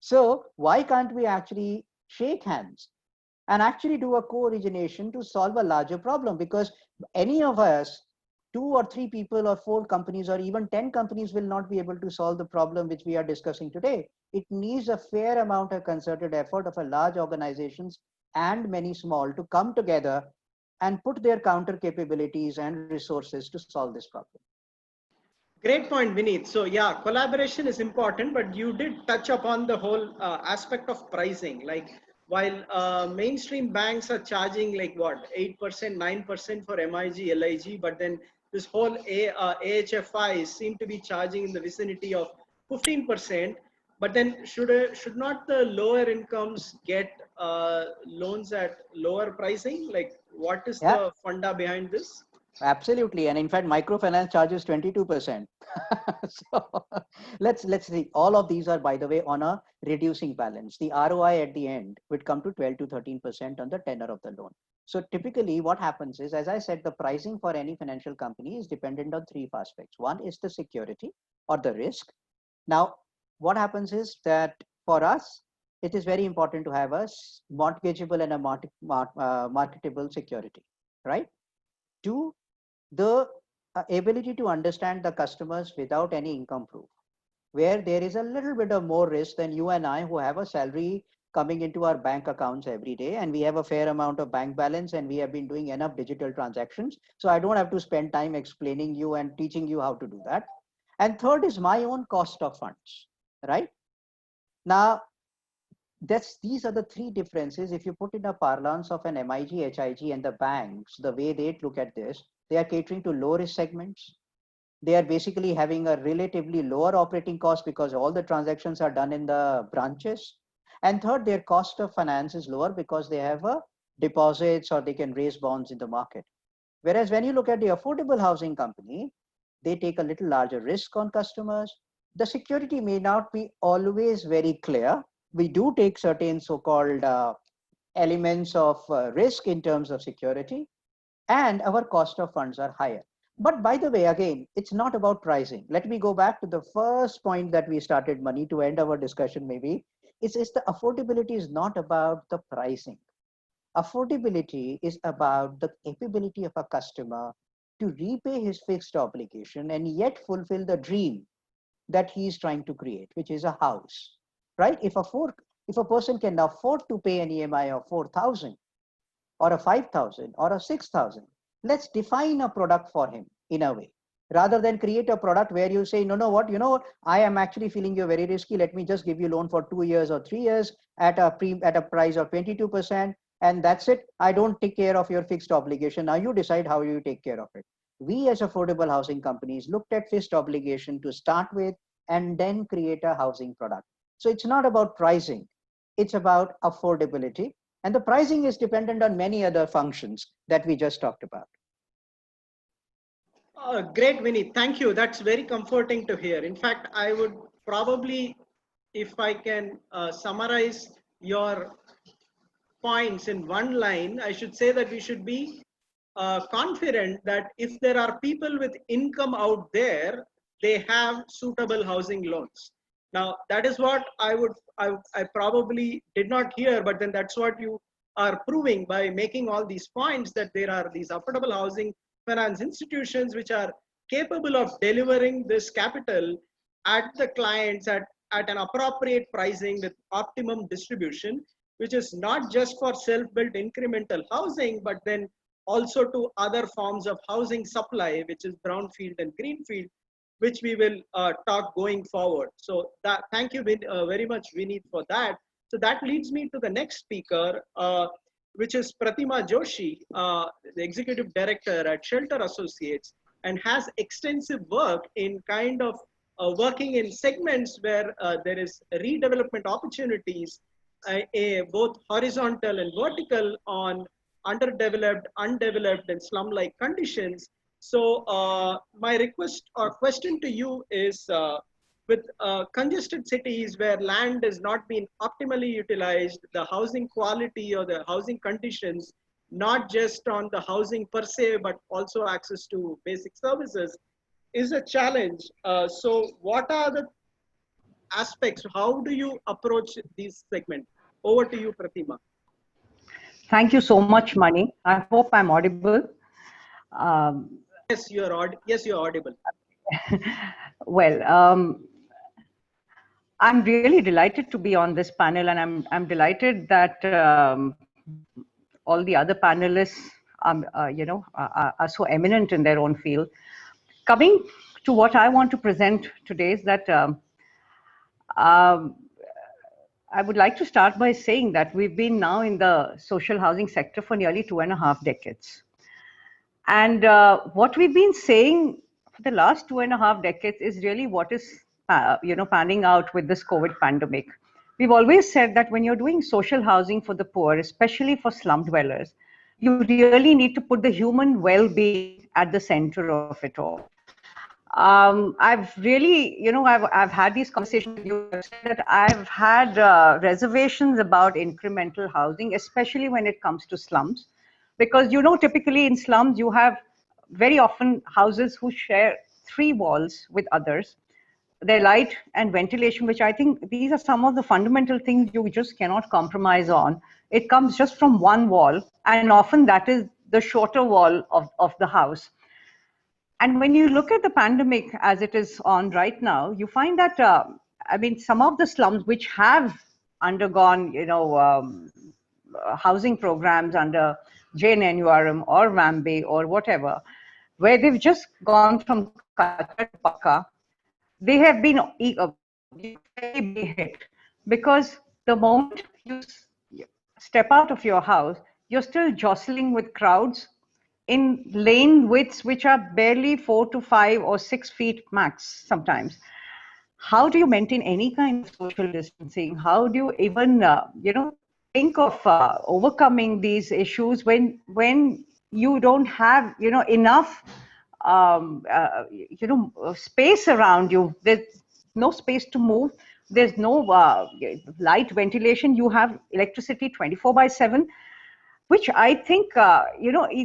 So why can't we actually shake hands and actually do a co-origination to solve a larger problem? Because any of us, 2 or 3 people or 4 companies or even 10 companies will not be able to solve the problem which we are discussing today. It needs a fair amount of concerted effort of a large organizations and many small to come together and put their counter capabilities and resources to solve this problem. Great point, Vineet. So yeah, collaboration is important, but you did touch upon the whole aspect of pricing. Like while mainstream banks are charging like what, 8%, 9% for MIG, LIG, but then this whole AHFI seem to be charging in the vicinity of 15%. But then should not the lower incomes get loans at lower pricing? Like what is the funda behind this? Absolutely. And in fact, microfinance charges 22%. So let's see. All of these are, by the way, on a reducing balance. The ROI at the end would come to 12 to 13% on the tenor of the loan. So typically what happens is, as I said, the pricing for any financial company is dependent on 3 aspects. One is the security or the risk. Now, what happens is that for us, it is very important to have a mortgageable and a marketable security, right? Two, the ability to understand the customers without any income proof, where there is a little bit of more risk than you and I, who have a salary coming into our bank accounts every day, and we have a fair amount of bank balance, and we have been doing enough digital transactions. So I don't have to spend time explaining you and teaching you how to do that. And third is my own cost of funds, right? Now, these are the three differences. If you put in a parlance of an MIG, HIG and the banks, the way they look at this, they are catering to low risk segments. They are basically having a relatively lower operating cost because all the transactions are done in the branches. And third, their cost of finance is lower because they have a deposits or they can raise bonds in the market. Whereas when you look at the affordable housing company, they take a little larger risk on customers. The security may not be always very clear. We do take certain so-called elements of risk in terms of security, and our cost of funds are higher. But by the way, again, it's not about pricing. Let me go back to the first point that we started, Mani, to end our discussion maybe. It's the affordability is not about the pricing. Affordability is about the capability of a customer to repay his fixed obligation and yet fulfill the dream that he is trying to create, which is a house, right? If a person can afford to pay an EMI of 4,000 or a 5,000 or a 6,000, let's define a product for him in a way, rather than create a product where you say, no, I am actually feeling you're very risky. Let me just give you loan for 2 years or 3 years at a price of 22%. And that's it. I don't take care of your fixed obligation. Now you decide how you take care of it. We as affordable housing companies looked at fixed obligation to start with and then create a housing product. So it's not about pricing. It's about affordability. And the pricing is dependent on many other functions that we just talked about. Great, Vinny. Thank you. That's very comforting to hear. In fact, I would probably, if I can summarize your points in one line, I should say that we should be confident that if there are people with income out there, they have suitable housing loans. Now, that is what I probably did not hear, but then that's what you are proving by making all these points, that there are these affordable housing finance institutions which are capable of delivering this capital at the clients at an appropriate pricing with optimum distribution, which is not just for self-built incremental housing, but then also to other forms of housing supply, which is brownfield and greenfield, which we will talk going forward. So thank you very much, Vineet, for that. So that leads me to the next speaker, which is Pratima Joshi, the Executive Director at Shelter Associates, and has extensive work in kind of working in segments where there is redevelopment opportunities, both horizontal and vertical, on underdeveloped, undeveloped, and slum-like conditions. So my request or question to you is, with congested cities where land is not being optimally utilized, the housing quality or the housing conditions, not just on the housing per se, but also access to basic services, is a challenge. So what are the aspects? How do you approach these segments? Over to you, Pratima. Thank you so much, Mani. I hope I'm audible. Yes, you're audible. Well, I'm really delighted to be on this panel, and I'm delighted that all the other panelists, are so eminent in their own field. Coming to what I want to present today is that I would like to start by saying that we've been now in the social housing sector for nearly 2.5 decades. And what we've been saying for the last 2.5 decades is really what is panning out with this COVID pandemic. We've always said that when you're doing social housing for the poor, especially for slum dwellers, you really need to put the human well-being at the center of it all. I've really, I've had these conversations with you that I've had reservations about incremental housing, especially when it comes to slums, because typically in slums you have very often houses who share 3 walls with others. their light and ventilation, which I think these are some of the fundamental things you just cannot compromise on. It comes just from one wall, and often that is the shorter wall of the house. And when you look at the pandemic as it is on right now, you find that, I mean, some of the slums which have undergone, housing programs under JNNURM or WAMBE or whatever, where they've just gone from Kacha to Pakka, they have been very hit, because the moment you step out of your house, you're still jostling with crowds in lane widths which are barely 4 to 5 or 6 feet max sometimes. How do you maintain any kind of social distancing? How do you even, think of overcoming these issues when you don't have, enough, space around you? There's no space to move. There's no light ventilation. You have electricity 24/7. Which I think,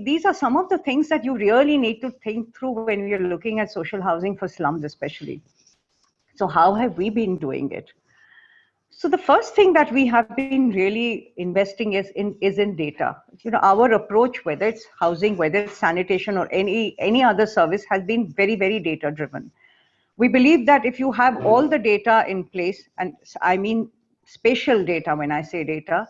these are some of the things that you really need to think through when you're looking at social housing for slums, especially. So how have we been doing it? So the first thing that we have been really investing is in data. Our approach, whether it's housing, whether it's sanitation or any other service, has been very, very data driven. We believe that if you have all the data in place, and I mean spatial data when I say data,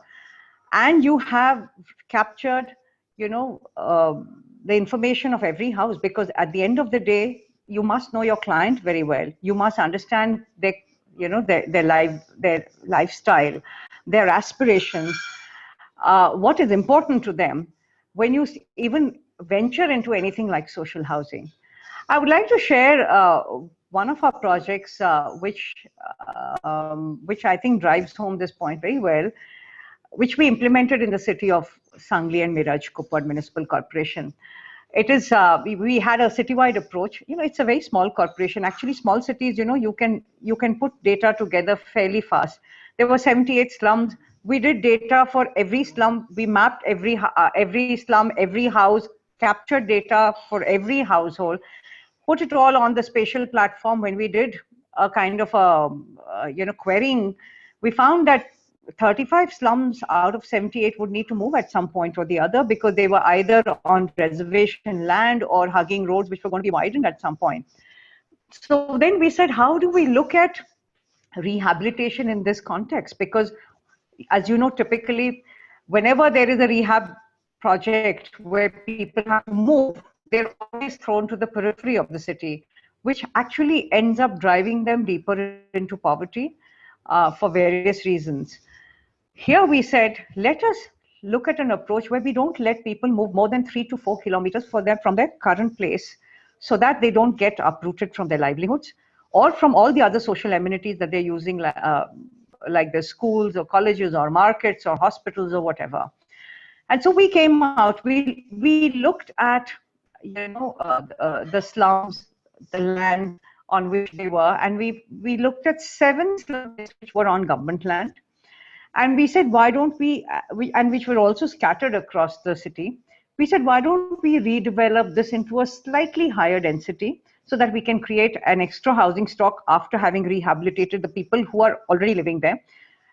and you have captured, the information of every house, because at the end of the day, you must know your client very well. You must understand their lifestyle, their aspirations, what is important to them when you even venture into anything like social housing. I would like to share one of our projects, which I think drives home this point very well, which we implemented in the city of Sangli and Miraj Kuppad Municipal Corporation. It is, we had a citywide approach. It's a very small corporation. Actually, small cities, you can put data together fairly fast. There were 78 slums. We did data for every slum. We mapped every slum, every house, captured data for every household, put it all on the spatial platform. When we did a kind of querying, we found that 35 slums out of 78 would need to move at some point or the other, because they were either on reservation land or hugging roads which were going to be widened at some point. So then we said, how do we look at rehabilitation in this context? Because as you know, typically, whenever there is a rehab project where people have to move, they're always thrown to the periphery of the city, which actually ends up driving them deeper into poverty for various reasons. Here we said, let us look at an approach where we don't let people move more than 3 to 4 kilometers from their current place, so that they don't get uprooted from their livelihoods or from all the other social amenities that they're using, like the schools or colleges or markets or hospitals or whatever. And so we came out, we looked at, the slums, the land on which they were, and we looked at 7 slums which were on government land. And we said, why don't we, and which were also scattered across the city. We said, why don't we redevelop this into a slightly higher density so that we can create an extra housing stock after having rehabilitated the people who are already living there.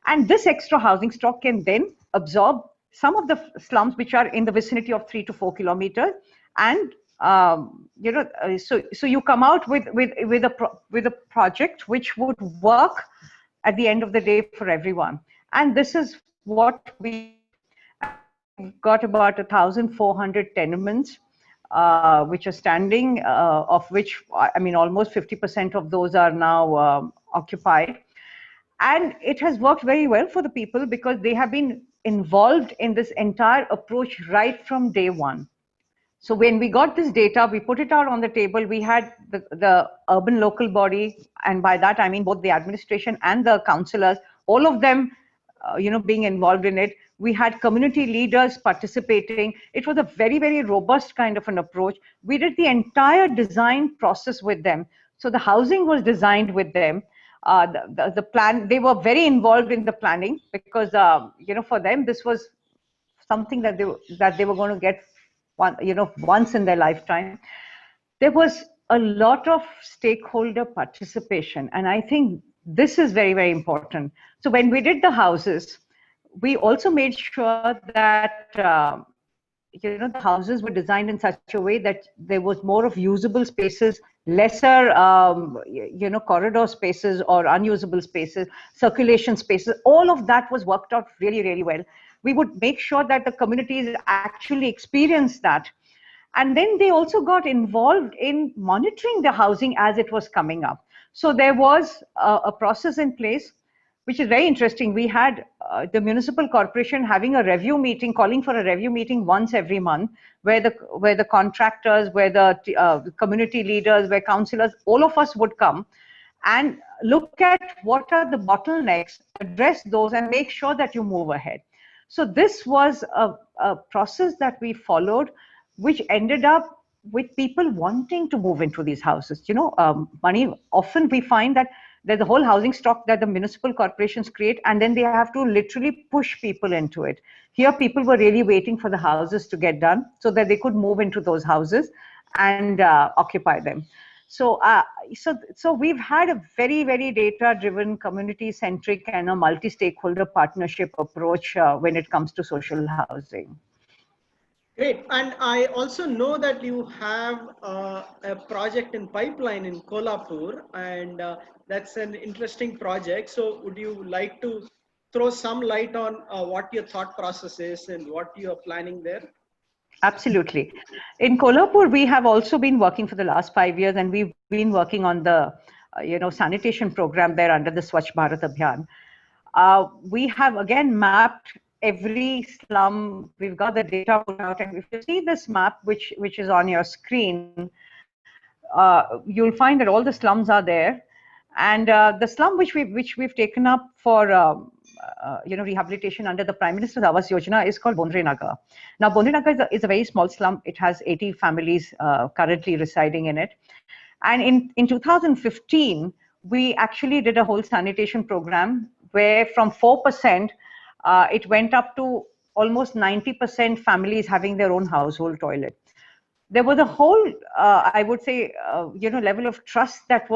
And this extra housing stock can then absorb some of the slums which are in the vicinity of 3 to 4 kilometers. And, so you come out with a project which would work at the end of the day for everyone. And this is what we got, about 1,400 tenements, which are standing, of which, I mean, almost 50% of those are now occupied. And it has worked very well for the people because they have been involved in this entire approach right from day one. So when we got this data, we put it out on the table. We had the urban local body, and by that I mean both the administration and the councillors, all of them being involved in it. We had community leaders participating. It was a very, very robust kind of an approach. We did the entire design process with them. So the housing was designed with them. The plan, they were very involved in the planning because, for them, this was something that they were going to get once in their lifetime. There was a lot of stakeholder participation. And I think this is very, very important. So when we did the houses, we also made sure that the houses were designed in such a way that there was more of usable spaces, lesser corridor spaces or unusable spaces, circulation spaces. All of that was worked out really, really well. We would make sure that the communities actually experienced that. And then they also got involved in monitoring the housing as it was coming up. So there was a process in place, which is very interesting. We had the municipal corporation having a review meeting, calling for a review meeting once every month, where the contractors, where the community leaders, where councillors, all of us would come and look at what are the bottlenecks, address those, and make sure that you move ahead. So this was a process that we followed, which ended up with people wanting to move into these houses. Often we find that there's a whole housing stock that the municipal corporations create, and then they have to literally push people into it. Here, people were really waiting for the houses to get done so that they could move into those houses and occupy them. So we've had a very, very data-driven, community-centric, and a multi-stakeholder partnership approach when it comes to social housing. Great. And I also know that you have a project in pipeline in Kolhapur, and that's an interesting project. So would you like to throw some light on what your thought process is and what you are planning there? Absolutely. In Kolhapur, we have also been working for the last 5 years, and we've been working on the sanitation program there under the Swachh Bharat Abhiyan. We have again mapped every slum. We've got the data put out, and if you see this map, which is on your screen, you'll find that all the slums are there, and the slum which we've taken up for rehabilitation under the Prime Minister's Awas Yojana is called Bondre Nagar. Now, Bondre Nagar is a very small slum. It has 80 families currently residing in it, and in 2015 we actually did a whole sanitation program where from 4%. It went up to almost 90% families having their own household toilet. There was a whole, I would say, level of trust that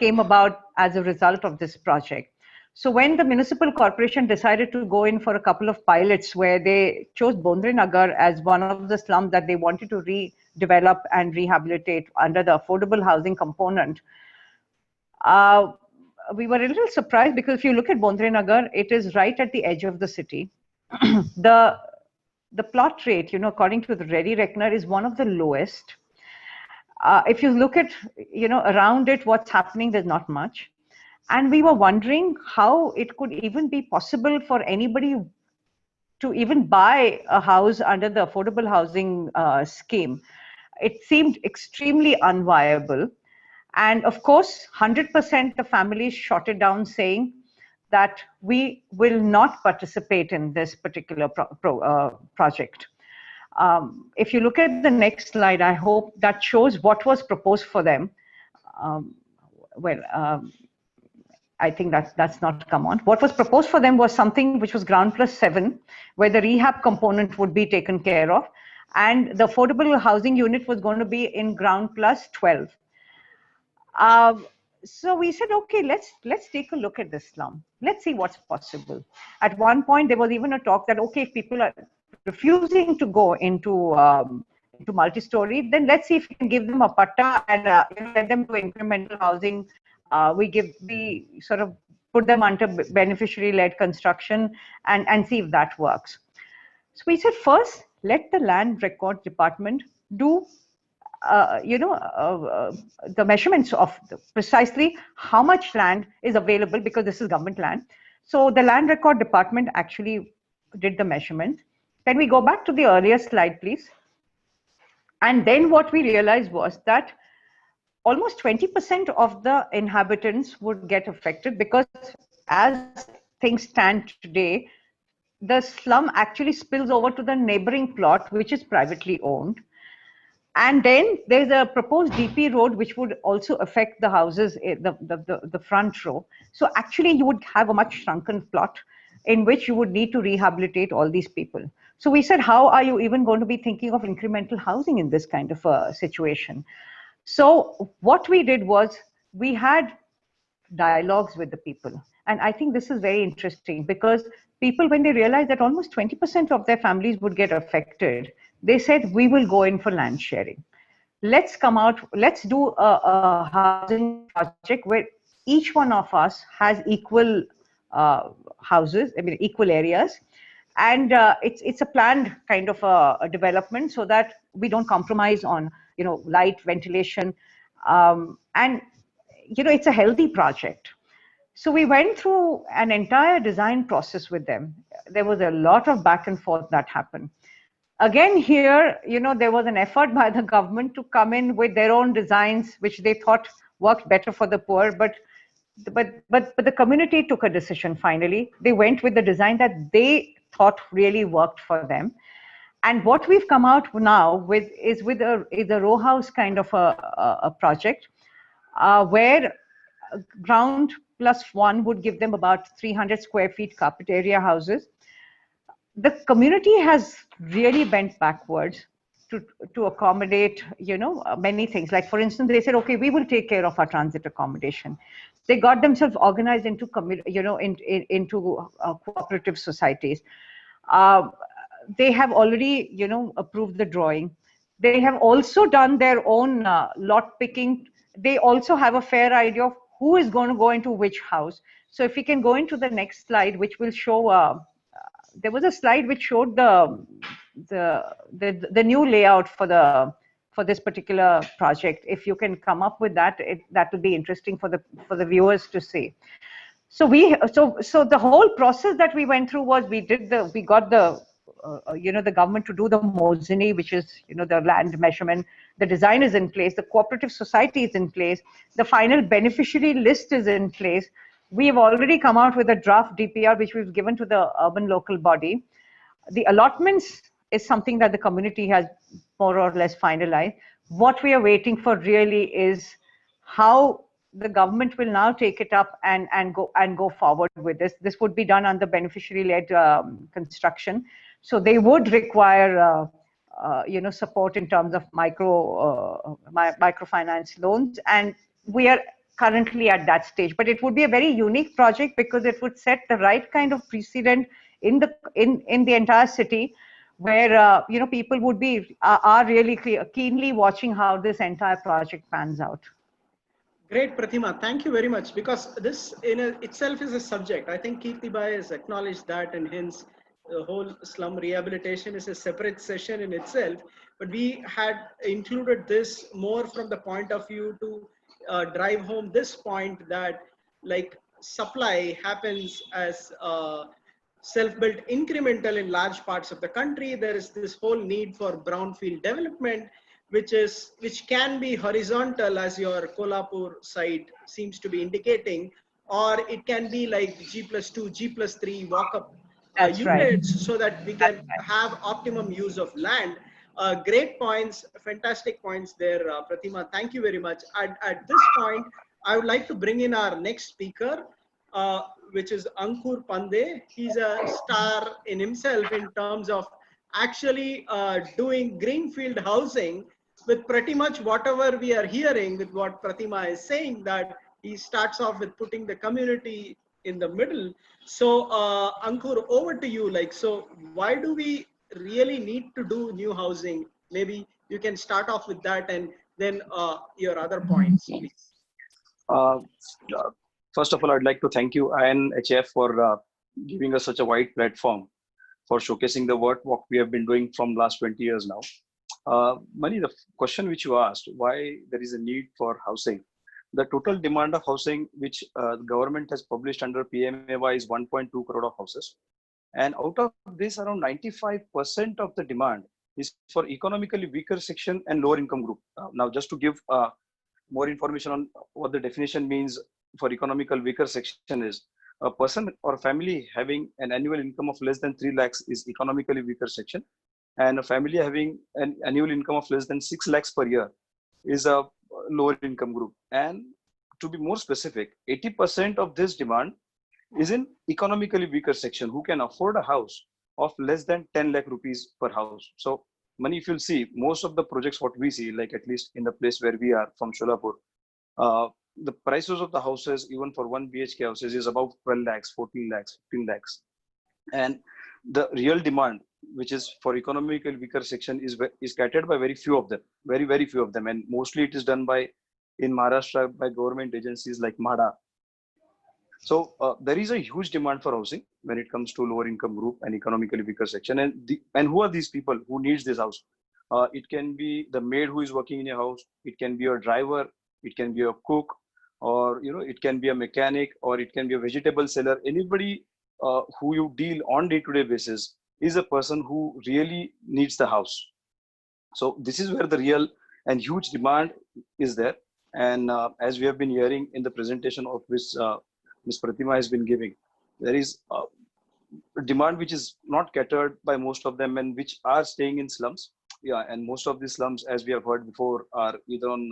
came about as a result of this project. So when the municipal corporation decided to go in for a couple of pilots where they chose Bondre Nagar as one of the slums that they wanted to redevelop and rehabilitate under the affordable housing component, we were a little surprised because if you look at Bondre Nagar, it is right at the edge of the city. The plot rate, according to the Ready Reckoner, is one of the lowest. If you look at, around it, what's happening, there's not much. And we were wondering how it could even be possible for anybody to even buy a house under the affordable housing scheme. It seemed extremely unviable. And of course, 100% the families shot it down saying that we will not participate in this particular project. If you look at the next slide, I hope that shows what was proposed for them. I think that's not come on. What was proposed for them was something which was ground plus 7, where the rehab component would be taken care of, and the affordable housing unit was going to be in ground plus 12. So we said, okay, let's take a look at this slum. Let's see what's possible. At one point, there was even a talk that, okay, if people are refusing to go into multi-story, then let's see if we can give them a patta and let them do incremental housing. We sort of put them under beneficiary-led construction and see if that works. So we said, first, let the land record department do the measurements of precisely how much land is available, because this is government land. So the land record department actually did the measurement. Can we go back to the earlier slide, please? And then what we realized was that almost 20% of the inhabitants would get affected, because as things stand today, the slum actually spills over to the neighboring plot, which is privately owned. And then there's a proposed DP road, which would also affect the houses, the front row. So actually you would have a much shrunken plot in which you would need to rehabilitate all these people. So we said, how are you even going to be thinking of incremental housing in this kind of a situation? So what we did was we had dialogues with the people. And I think this is very interesting because people, when they realized that almost 20% of their families would get affected, they said, we will go in for land sharing. Let's come out, let's do a housing project where each one of us has equal houses, I mean, equal areas. And it's a planned kind of a development so that we don't compromise on, light, ventilation, and it's a healthy project. So we went through an entire design process with them. There was a lot of back and forth that happened. Again, here, there was an effort by the government to come in with their own designs, which they thought worked better for the poor. But the community took a decision finally. They went with the design that they thought really worked for them. And what we've come out now with is a row house kind of a project where ground plus one would give them about 300 square feet carpet area houses. The community has really bent backwards to accommodate, many things. Like, for instance, they said, okay, we will take care of our transit accommodation. They got themselves organized into, into cooperative societies. They have already, approved the drawing. They have also done their own lot picking. They also have a fair idea of who is going to go into which house. So if we can go into the next slide, which will show, there was a slide which showed the new layout for this particular project. If you can come up with that, that will be interesting for the viewers to see. So the whole process that we went through was we got the the government to do the Mozini, which is the land measurement. The design is in place. The cooperative society is in place. The final beneficiary list is in place. We have already come out with a draft DPR, which we've given to the urban local body. The allotments is something that the community has more or less finalized. What we are waiting for really is how the government will now take it up and go forward with this. This would be done under beneficiary-led construction. So they would require support in terms of microfinance loans, and we are currently at that stage. But it would be a very unique project because it would set the right kind of precedent in the entire city, where people would are really keenly watching how this entire project pans out. Great, Pratima. Thank you very much, because this in itself is a subject. I think Kirtibai has acknowledged that, and hence the whole slum rehabilitation is a separate session in itself. But we had included this more from the point of view to drive home this point that, like, supply happens as self-built incremental in large parts of the country. There is this whole need for brownfield development, which can be horizontal, as your Kolhapur site seems to be indicating, or it can be like G+2, G+3 walk-up units, right, so that we can have optimum use of land. Great points, fantastic points there, Pratima. Thank you very much. At this point, I would like to bring in our next speaker, which is Ankur Pandey. He's a star in himself in terms of actually doing greenfield housing with pretty much whatever we are hearing with what Pratima is saying, that he starts off with putting the community in the middle. So Ankur, over to you. Like, so why do we really need to do new housing? Maybe you can start off with that, and then your other points, please. First of all, I'd like to thank you, INHF, for giving us such a wide platform for showcasing the work we have been doing from last 20 years now. Mani, the question which you asked, why there is a need for housing. The total demand of housing which the government has published under PMAY is 1.2 crore of houses. And out of this, around 95% of the demand is for economically weaker section and lower income group. Now, just to give more information on what the definition means for economical weaker section is, a person or family having an annual income of less than 3 lakhs is economically weaker section, and a family having an annual income of less than 6 lakhs per year is a lower income group. And to be more specific, 80% of this demand is in economically weaker section, who can afford a house of less than 10 lakh rupees per house. So Mani, if you'll see, most of the projects what we see, like at least in the place where we are from Sholapur, the prices of the houses, even for 1 BHK houses, is about 12 lakhs, 14 lakhs, 15 lakhs. And the real demand, which is for economically weaker section, is catered by very few of them, very few of them. And mostly it is done by, in Maharashtra, by government agencies like MHADA. So there is a huge demand for housing when it comes to lower income group and economically weaker section. And who are these people who needs this house? It can be the maid who is working in your house. It can be a driver. It can be a cook, or it can be a mechanic, or it can be a vegetable seller. Anybody who you deal on day-to-day basis is a person who really needs the house. So this is where the real and huge demand is there. And as we have been hearing in the presentation of which Ms. Pratima has been giving, there is a demand which is not catered by most of them, and which are staying in slums. Yeah, and most of these slums, as we have heard before, are either on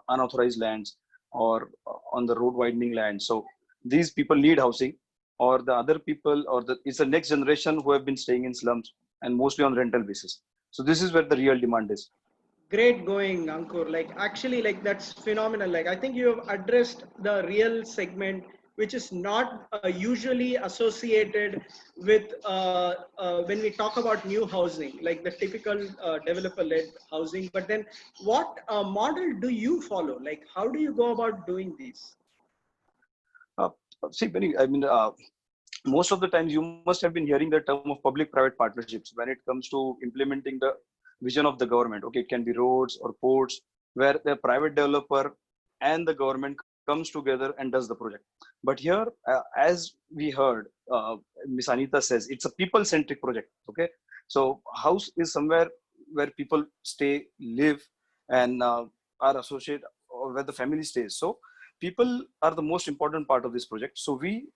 unauthorized lands or on the road widening land. So these people need housing, or the other people, or it's the next generation who have been staying in slums and mostly on rental basis. So this is where the real demand is. Great going, Ankur. Like actually, like that's phenomenal. Like I think you have addressed the real segment, which is not usually associated with when we talk about new housing, like the typical developer-led housing. But then, what model do you follow? Like, how do you go about doing these? See, Benny, I mean, most of the times you must have been hearing the term of public-private partnerships when it comes to implementing the vision of the government. Okay, it can be roads or ports, where the private developer and the government comes together and does the project. But here, as we heard, Ms. Anita says, it's a people-centric project. Okay, so house is somewhere where people stay, live, and are associated, or where the family stays. So people are the most important part of this project. So we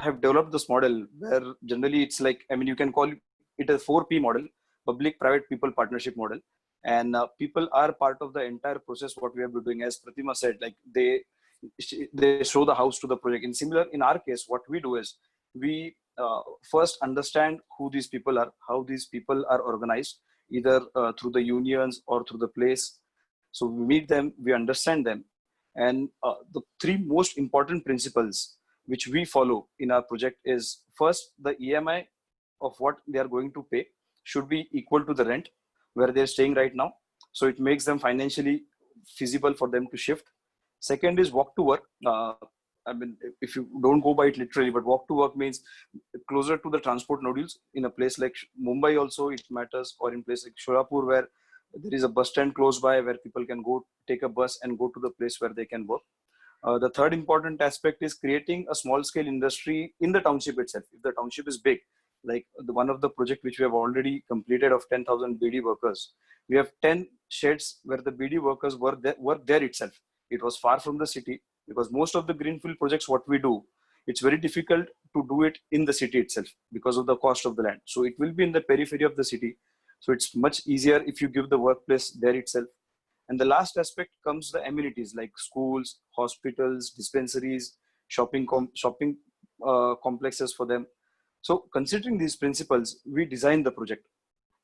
have developed this model where generally it's like, I mean, you can call it a 4P model, public, private, people partnership model. And people are part of the entire process. What we have been doing, as Pratima said, like they show the house to the project. In our case, what we do is we first understand who these people are, how these people are organized, either through the unions or through the place. So we meet them, we understand them. And the three most important principles which we follow in our project is, first, the EMI of what they are going to pay should be equal to the rent where they're staying right now. So it makes them financially feasible for them to shift. Second is walk to work. I mean, if you don't go by it literally, but walk to work means closer to the transport nodules. In a place like Mumbai also it matters, or in place like Sholapur, where there is a bus stand close by where people can go take a bus and go to the place where they can work. The third important aspect is creating a small scale industry in the township itself. If the township is big, like one of the project which we have already completed of 10,000 BD workers, we have 10 sheds where the BD workers work there itself. It was far from the city, because most of the greenfield projects what we do, it's very difficult to do it in the city itself because of the cost of the land. So it will be in the periphery of the city. So it's much easier if you give the workplace there itself. And the last aspect comes the amenities like schools, hospitals, dispensaries, shopping complexes for them. So considering these principles, we designed the project.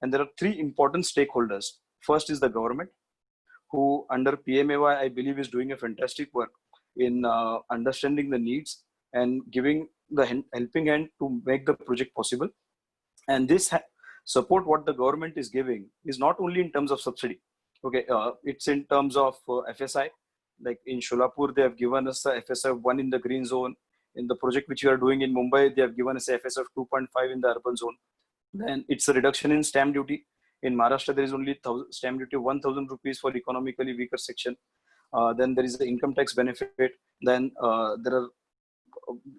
And there are three important stakeholders. First is the government, who under PMAY, I believe, is doing a fantastic work in understanding the needs and giving the helping hand to make the project possible. And this support what the government is giving is not only in terms of subsidy. Okay, it's in terms of FSI. Like in Sholapur, they have given us a FSI of 1 in the green zone. In the project which we are doing in Mumbai, they have given us a FSI of 2.5 in the urban zone. Then it's a reduction in stamp duty. In Maharashtra, there is only stamp duty of 1,000 rupees for economically weaker section. Then there is the income tax benefit. Then there are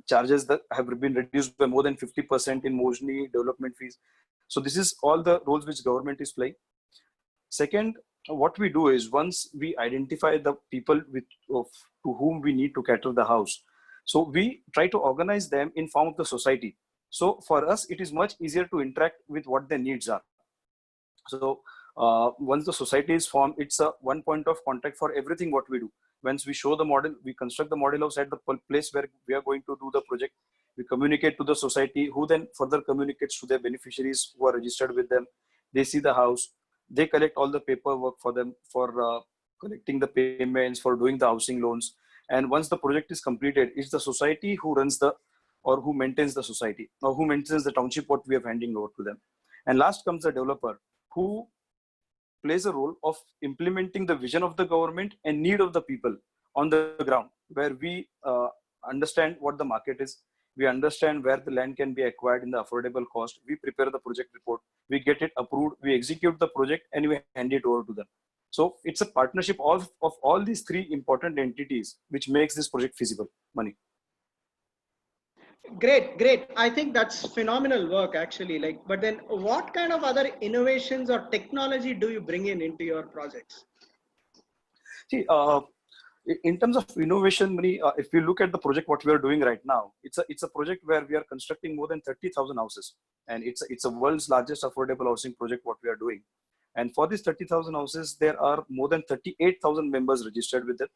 charges that have been reduced by more than 50% in Mojni development fees. So this is all the roles which government is playing. Second, what we do is, once we identify the people to whom we need to cater the house, so we try to organize them in form of the society. So for us, it is much easier to interact with what their needs are. So once the society is formed, it's a one point of contact for everything what we do. Once we show the model, we construct the model house at the place where we are going to do the project. We communicate to the society, who then further communicates to their beneficiaries who are registered with them. They see the house, they collect all the paperwork for them, for collecting the payments, for doing the housing loans. And once the project is completed, it's the society who runs the, or who maintains the society, or who maintains the township what we are handing over to them. And last comes the developer, who plays a role of implementing the vision of the government and need of the people on the ground, where we understand what the market is, we understand where the land can be acquired in the affordable cost, we prepare the project report, we get it approved, we execute the project, and we hand it over to them. So it's a partnership of all these three important entities which makes this project feasible. Mani. Great. I think that's phenomenal work actually. Like, but then what kind of other innovations or technology do you bring into your projects? See, in terms of innovation, Mani, if we look at the project what we are doing right now, it's a project where we are constructing more than 30,000 houses, and it's a world's largest affordable housing project what we are doing. And for these 30,000 houses, there are more than 38,000 members registered with it.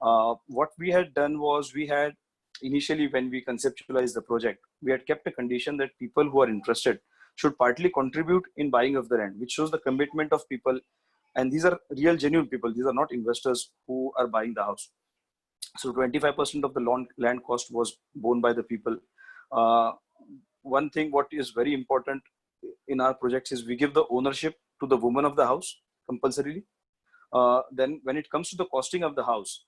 What we had done was, we had initially, when we conceptualized the project, we had kept a condition that people who are interested should partly contribute in buying of the land, which shows the commitment of people. And these are real, genuine people. These are not investors who are buying the house. So 25% of the land cost was borne by the people. One thing what is very important in our projects is we give the ownership to the woman of the house compulsorily. Then when it comes to the costing of the house,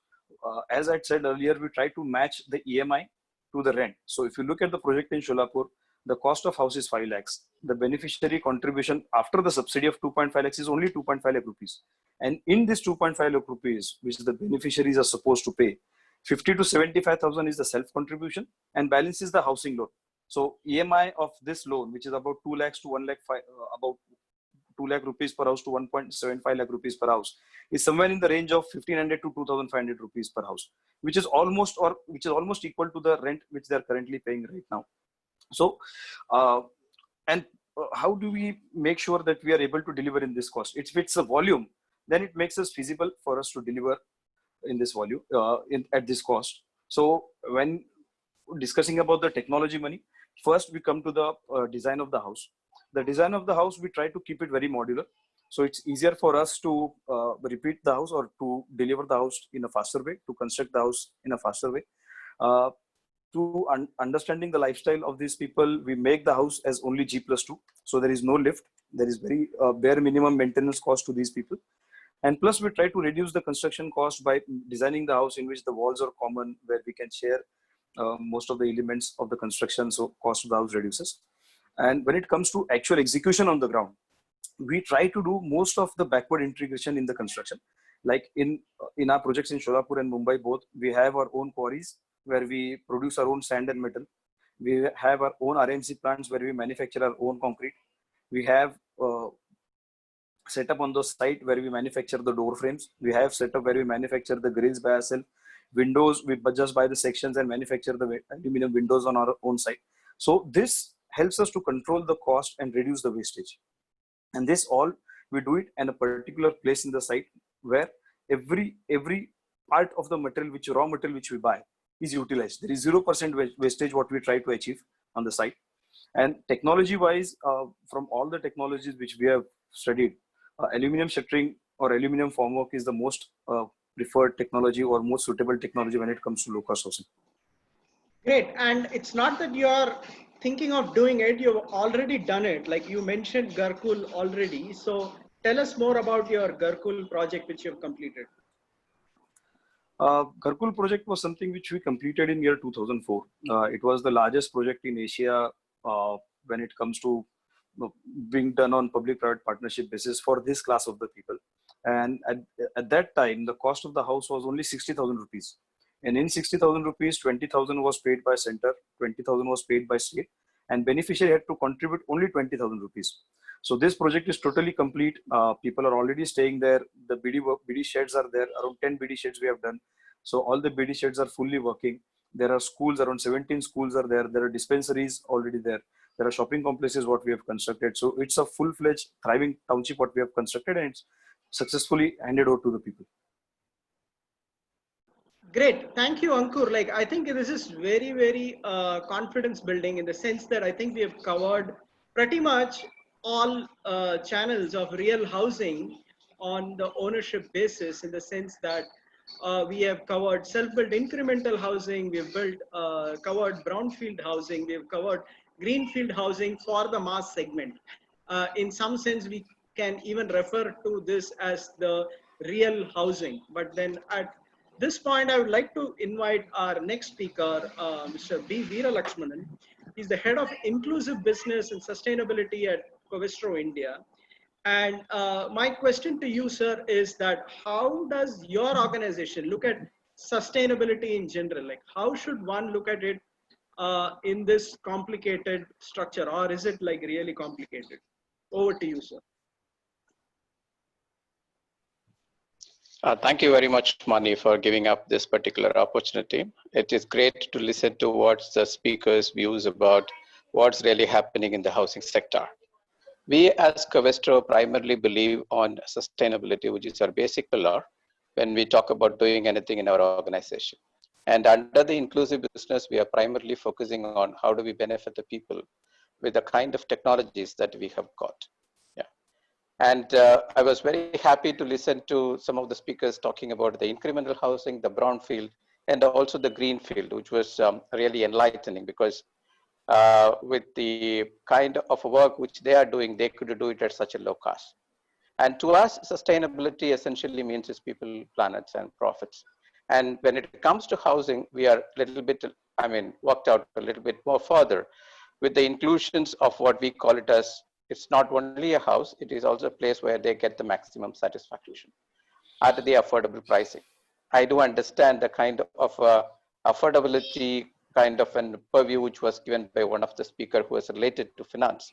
as I said earlier, we try to match the EMI to the rent. So if you look at the project in Sholapur, the cost of house is 5 lakhs. The beneficiary contribution after the subsidy of 2.5 lakhs is only 2.5 lakh rupees. And in this 2.5 lakh rupees, which the beneficiaries are supposed to pay, 50 to 75,000 is the self contribution, and balance is the housing loan. So EMI of this loan, which is about 2 lakhs to 1 lakh, about 2 lakh rupees per house to 1.75 lakh rupees per house, is somewhere in the range of 1,500 to 2,500 rupees per house, which is almost equal to the rent which they are currently paying right now. So, how do we make sure that we are able to deliver in this cost? If it's a volume, then it makes us feasible for us to deliver in this volume, at this cost. So when discussing about the technology, Mani, first we come to the design of the house. The design of the house, we try to keep it very modular. So it's easier for us to repeat the house, or to deliver the house in a faster way, to construct the house in a faster way. To understanding the lifestyle of these people, we make the house as only G+2. So there is no lift. There is very bare minimum maintenance cost to these people. And plus we try to reduce the construction cost by designing the house in which the walls are common, where we can share most of the elements of the construction. So cost of the house reduces. And when it comes to actual execution on the ground, we try to do most of the backward integration in the construction. Like in our projects in Sholapur and Mumbai both, we have our own quarries where we produce our own sand and metal. We have our own RMC plants where we manufacture our own concrete. We have set up on the site where we manufacture the door frames. We have set up where we manufacture the grills by ourselves. Windows, we just buy the sections and manufacture the aluminum windows on our own site. So this helps us to control the cost and reduce the wastage. And this all, we do it in a particular place in the site where every part of the material, raw material which we buy, is utilized. There is 0% wastage what we try to achieve on the site. And technology wise, from all the technologies which we have studied, aluminum shuttering or aluminum formwork is the most preferred technology or most suitable technology when it comes to low cost housing. Great. And it's not that you're thinking of doing it, you've already done it. Like you mentioned Garkul already. So tell us more about your Garkul project which you've completed. Garkul project was something which we completed in year 2004. It was the largest project in Asia when it comes to being done on public-private partnership basis for this class of the people. And at that time, the cost of the house was only 60,000 rupees. And in 60,000 rupees, 20,000 was paid by center, 20,000 was paid by state, and beneficiary had to contribute only 20,000 rupees. So this project is totally complete. People are already staying there. The BD sheds are there. Around 10 BD sheds we have done. So all the BD sheds are fully working. There are schools, around 17 schools are there. There are dispensaries already there. There are shopping complexes what we have constructed. So it's a full-fledged thriving township what we have constructed, and it's successfully handed over to the people. Great. Thank you, Ankur. Like, I think this is very, very confidence building in the sense that I think we have covered pretty much all channels of real housing on the ownership basis, in the sense that we have covered self-built incremental housing, we have covered brownfield housing, we have covered greenfield housing for the mass segment. In some sense, we can even refer to this as the real housing. But then at this point, I would like to invite our next speaker, Mr. B. Veera Lakshmanan. He's the head of inclusive business and sustainability at Covestro India. And my question to you, sir, is that how does your organization look at sustainability in general? Like, how should one look at it in this complicated structure, or is it like really complicated? Over to you, sir. Thank you very much, Mani, for giving up this particular opportunity. It is great to listen to what's the speaker's views about what's really happening in the housing sector. We as Covestro primarily believe on sustainability, which is our basic pillar when we talk about doing anything in our organization. And under the inclusive business, we are primarily focusing on how do we benefit the people with the kind of technologies that we have got. And I was very happy to listen to some of the speakers talking about the incremental housing, the brownfield, and also the greenfield, which was really enlightening, because with the kind of work which they are doing, they could do it at such a low cost. And to us, sustainability essentially means is people, planets, and profits. And when it comes to housing, we are a little bit, worked out a little bit more further with the inclusions of what we call it as, it's not only a house, it is also a place where they get the maximum satisfaction at the affordable pricing. I do understand the kind of affordability kind of an purview which was given by one of the speakers who was related to finance,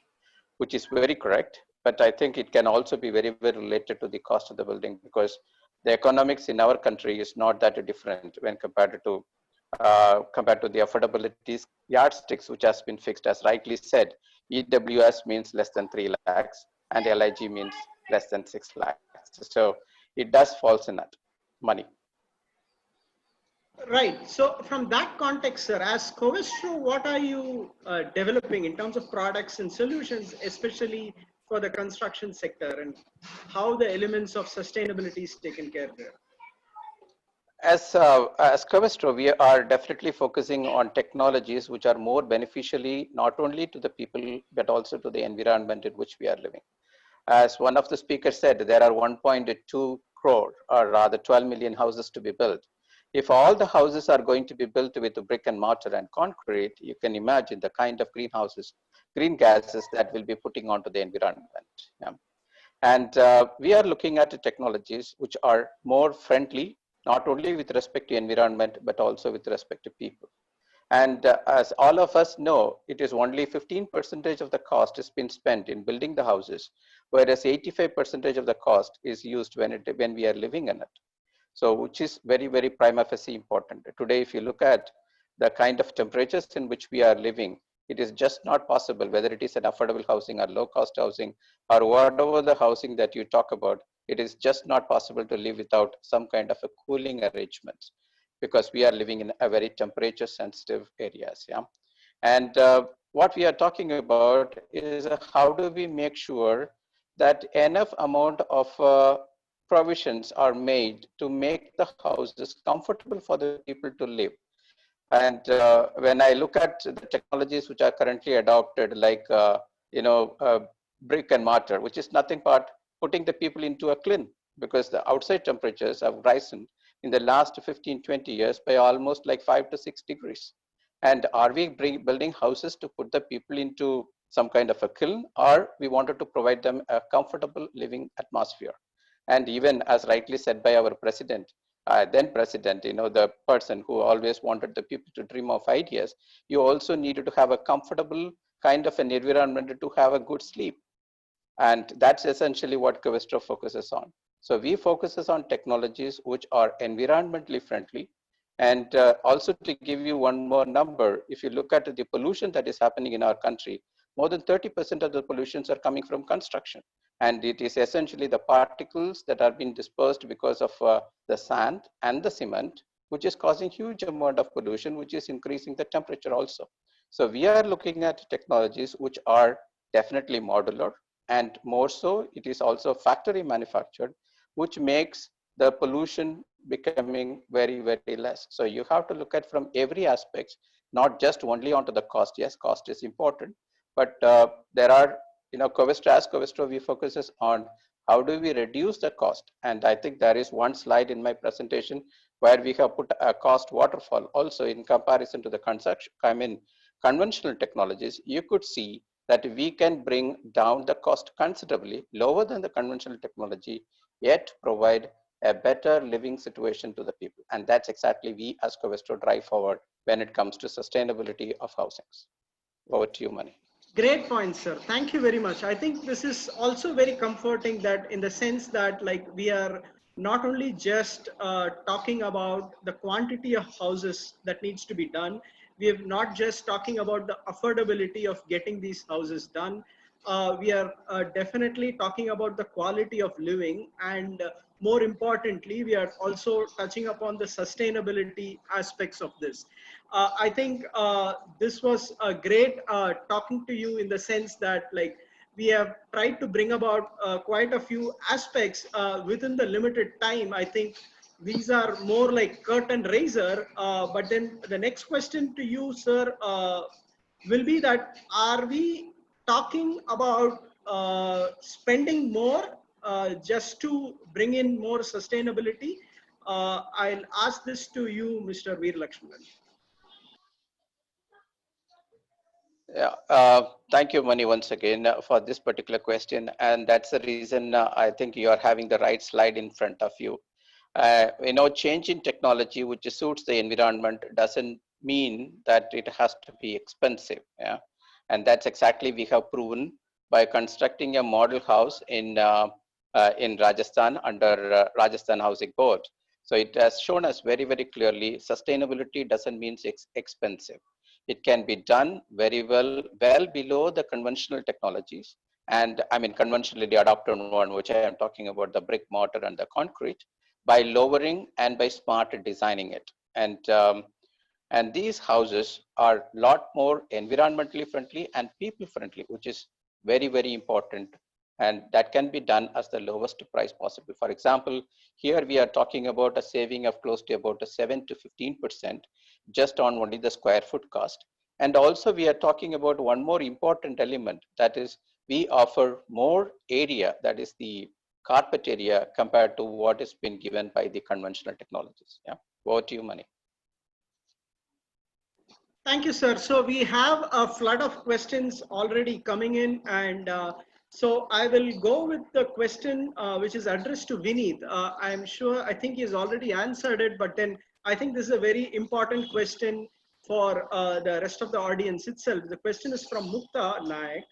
which is very correct. But I think it can also be very, very related to the cost of the building, because the economics in our country is not that different when compared to the affordability yardsticks, which has been fixed, as rightly said. EWS means less than 3 lakhs and LIG means less than 6 lakhs. So it does falls in that money. Right. So from that context, sir, as Covestro, what are you developing in terms of products and solutions, especially for the construction sector, and how the elements of sustainability is taken care of there? As Covestro, we are definitely focusing on technologies which are more beneficially not only to the people, but also to the environment in which we are living. As one of the speakers said, there are 1.2 crore, or rather 12 million houses to be built. If all the houses are going to be built with brick and mortar and concrete, you can imagine the kind of green gases that will be putting onto the environment. Yeah. And we are looking at the technologies which are more friendly, not only with respect to environment, but also with respect to people. And as all of us know, it is only 15% of the cost has been spent in building the houses, whereas 85% of the cost is used when we are living in it. So which is very, very prima facie important. Today, if you look at the kind of temperatures in which we are living, it is just not possible, whether it is an affordable housing or low cost housing or whatever the housing that you talk about, it is just not possible to live without some kind of a cooling arrangements, because we are living in a very temperature sensitive areas. Yeah. And what we are talking about is how do we make sure that enough amount of provisions are made to make the houses comfortable for the people to live. And when I look at the technologies which are currently adopted, like brick and mortar, which is nothing but putting the people into a kiln, because the outside temperatures have risen in the last 15-20 years by almost like 5 to 6 degrees. And are we building houses to put the people into some kind of a kiln, or we wanted to provide them a comfortable living atmosphere? And even as rightly said by our president, then president, the person who always wanted the people to dream of ideas, you also needed to have a comfortable kind of an environment to have a good sleep. And that's essentially what Covestro focuses on. So we focuses on technologies which are environmentally friendly. And also to give you one more number, if you look at the pollution that is happening in our country, more than 30% of the pollutions are coming from construction. And it is essentially the particles that are being dispersed because of the sand and the cement, which is causing huge amount of pollution, which is increasing the temperature also. So we are looking at technologies which are definitely modular, And more so, it is also factory manufactured, which makes the pollution becoming very, very less. So you have to look at from every aspect, not just only onto the cost. Yes, cost is important, but there are, Covestro, as Covestro, we focuses on how do we reduce the cost. And I think there is one slide in my presentation where we have put a cost waterfall also in comparison to the conventional technologies. You could see that we can bring down the cost considerably lower than the conventional technology, yet provide a better living situation to the people. And that's exactly we as Covestro drive forward when it comes to sustainability of housings. Over to you, Mani. Great point, sir. Thank you very much. I think this is also very comforting, that in the sense that like we are not only just talking about the quantity of houses that needs to be done, we are not just talking about the affordability of getting these houses done. We are definitely talking about the quality of living, and more importantly, we are also touching upon the sustainability aspects of this. I think this was a great talking to you, in the sense that like we have tried to bring about quite a few aspects within the limited time. I think these are more like curtain raiser. But then the next question to you, sir, will be that are we talking about spending more just to bring in more sustainability? I'll ask this to you, Mr. Veer Lakshman. Yeah, thank you, Mani, once again for this particular question. And that's the reason I think you are having the right slide in front of you. Change in technology which suits the environment doesn't mean that it has to be expensive. Yeah, and that's exactly we have proven by constructing a model house in Rajasthan under Rajasthan Housing Board. So it has shown us very, very clearly sustainability doesn't mean expensive. It can be done very well below the conventional technologies. And I mean, conventionally adopted one, which I am talking about, the brick, mortar, and the concrete, by lowering and by smart designing it. And these houses are a lot more environmentally friendly and people friendly, which is very, very important. And that can be done as the lowest price possible. For example, here we are talking about a saving of close to about a 7 to 15% just on only the square foot cost. And also we are talking about one more important element, that is we offer more area, that is the carpet area, compared to what has been given by the conventional technologies. Yeah, over to you, Mani. Thank you, sir. So we have a flood of questions already coming in, and so I will go with the question which is addressed to Vineet. I think he's already answered it, but then I think this is a very important question for the rest of the audience itself. The question is from Mukta Naik.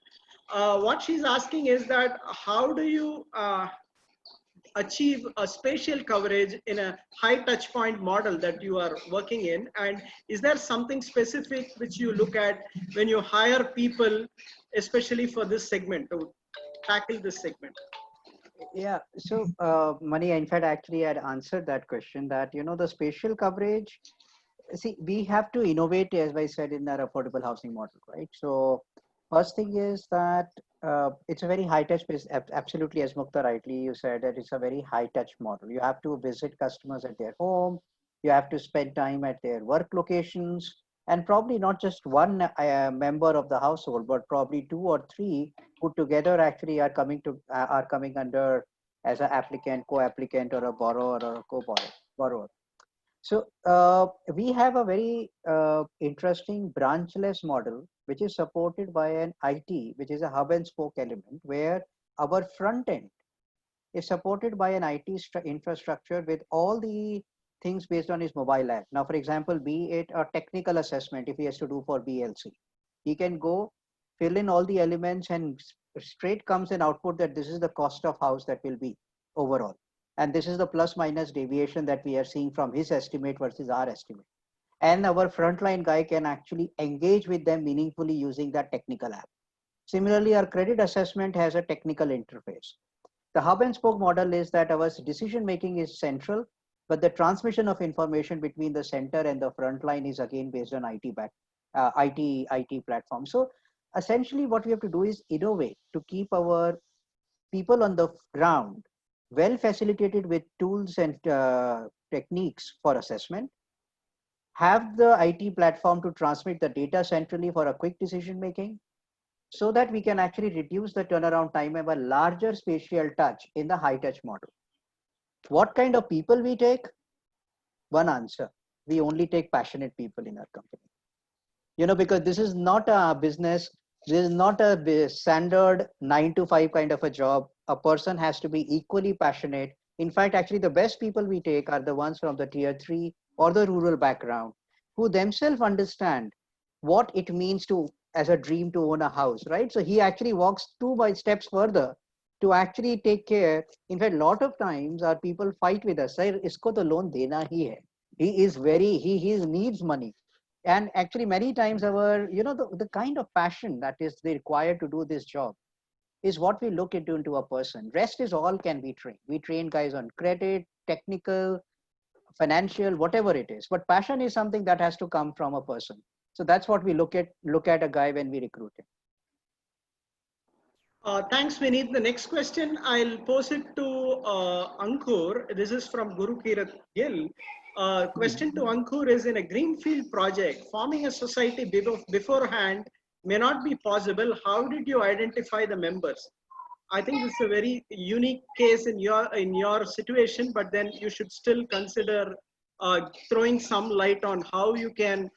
What she's asking is that how do you achieve a spatial coverage in a high touch point model that you are working in, and is there something specific which you look at when you hire people, especially for this segment, to tackle this segment? Yeah, so Mani, in fact, actually had answered that question, that, the spatial coverage, see, we have to innovate, as I said, in our affordable housing model, right? So first thing is that it's a very high touch space. Absolutely, as Mukta rightly you said, that it's a very high touch model. You have to visit customers at their home. You have to spend time at their work locations, and probably not just one member of the household, but probably 2 or 3 put together actually are coming under as an applicant, co-applicant, or a borrower or a co-borrower. So we have a very interesting branchless model, which is supported by an IT, which is a hub and spoke element, where our front end is supported by an IT infrastructure with all the things based on his mobile app. Now, for example, be it a technical assessment, if he has to do for BLC, he can go fill in all the elements and straight comes an output that this is the cost of house that will be overall. And this is the plus minus deviation that we are seeing from his estimate versus our estimate. And our frontline guy can actually engage with them meaningfully using that technical app. Similarly, our credit assessment has a technical interface. The hub and spoke model is that our decision making is central, but the transmission of information between the center and the frontline is again based on IT platform. So essentially what we have to do is innovate to keep our people on the ground well facilitated with tools and techniques for assessment, have the IT platform to transmit the data centrally for a quick decision making, so that we can actually reduce the turnaround time of a larger spatial touch in the high touch model. What kind of people we take? One answer: we only take passionate people in our company. Because this is not a business, this is not a standard 9 to 5 kind of a job. A person has to be equally passionate. In fact, actually the best people we take are the ones from the tier 3 or the rural background, who themselves understand what it means to, as a dream, to own a house, right? So he actually walks 2 steps further to actually take care. In fact, a lot of times our people fight with us, sir, isko to loan dena hi hai. He needs money. And actually many times our, the kind of passion that is required to do this job is what we look into a person. Rest is all can be trained. We train guys on credit, technical, financial, whatever it is. But passion is something that has to come from a person. So that's what we look at a guy when we recruit him. Thanks, Vineet. The next question, I'll pose it to Ankur. This is from Guru Kirat Gill. Question to Ankur is, in a greenfield project, forming a society beforehand may not be possible. How did you identify the members? I think this is a very unique case in your situation, but then you should still consider throwing some light on how you can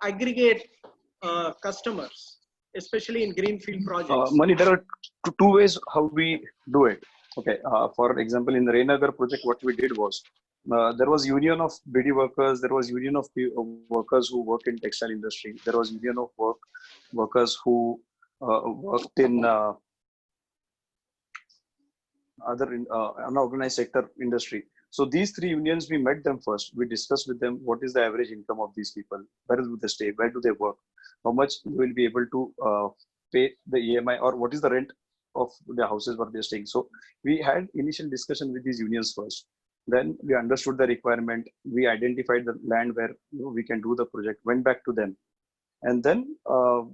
aggregate customers, especially in greenfield projects. Mani, there are two ways how we do it. Okay, for example, in the Raynagar project, what we did was, there was union of BD workers, there was union of workers who work in textile industry, there was union of workers who worked in other unorganized sector industry. So these three unions, we met them first. We discussed with them what is the average income of these people, where do they stay, where do they work, how much they will be able to pay the EMI, or what is the rent of the houses where they're staying. So we had initial discussion with these unions first. Then we understood the requirement. We identified the land where we can do the project, went back to them. And then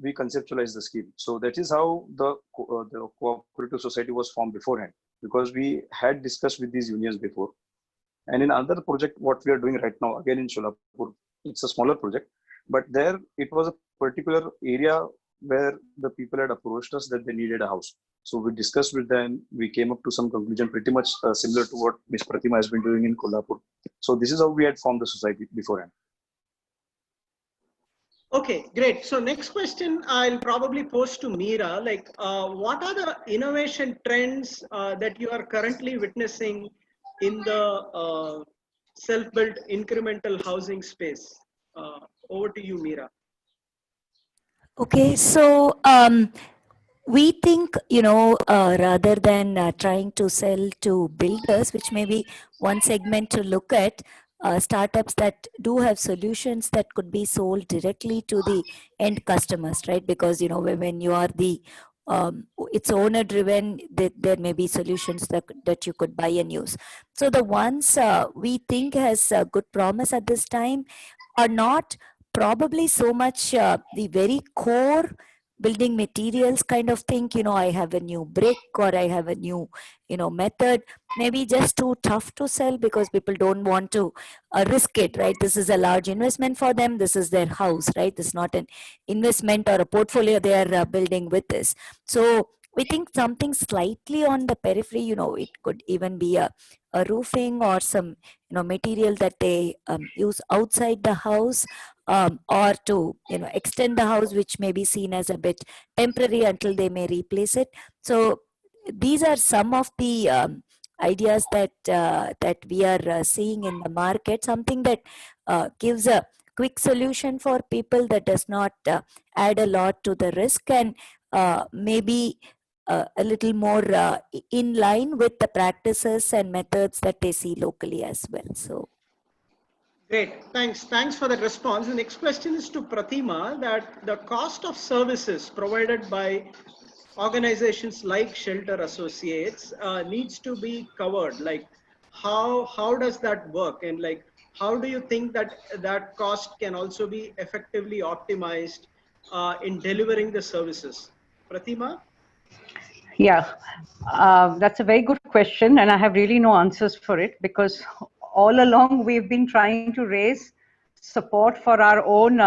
we conceptualized the scheme. So that is how the cooperative society was formed beforehand, because we had discussed with these unions before. And in another project, what we are doing right now, again in Solapur, it's a smaller project, but there it was a particular area where the people had approached us that they needed a house. So we discussed with them, we came up to some conclusion pretty much similar to what Ms. Pratima has been doing in Kolhapur. So this is how we had formed the society beforehand. Okay, great. So next question I'll probably pose to Meera, like what are the innovation trends that you are currently witnessing in the self-built incremental housing space? Over to you, Meera. Okay, so we think, rather than trying to sell to builders, which may be one segment to look at, startups that do have solutions that could be sold directly to the end customers, right? Because, when you are it's owner driven, there may be solutions that you could buy and use. So the ones we think has good promise at this time are not probably so much the very core building materials kind of thing. I have a new brick, or I have a new method, maybe just too tough to sell because people don't want to risk it, right? This is a large investment for them. This is their house, right? This is not an investment or a portfolio they are building with this. So we think something slightly on the periphery, it could even be a roofing or some material that they use outside the house, or to extend the house, which may be seen as a bit temporary until they may replace it. So these are some of the ideas that we are seeing in the market, something that gives a quick solution for people, that does not add a lot to the risk, and maybe a little more in line with the practices and methods that they see locally as well. So great, thanks for that response. The next question is to Pratima, that the cost of services provided by organizations like Shelter Associates needs to be covered. Like how does that work, and like how do you think that cost can also be effectively optimized in delivering the services? Pratima? Yeah, that's a very good question, and I have really no answers for it because all along we've been trying to raise support for our own,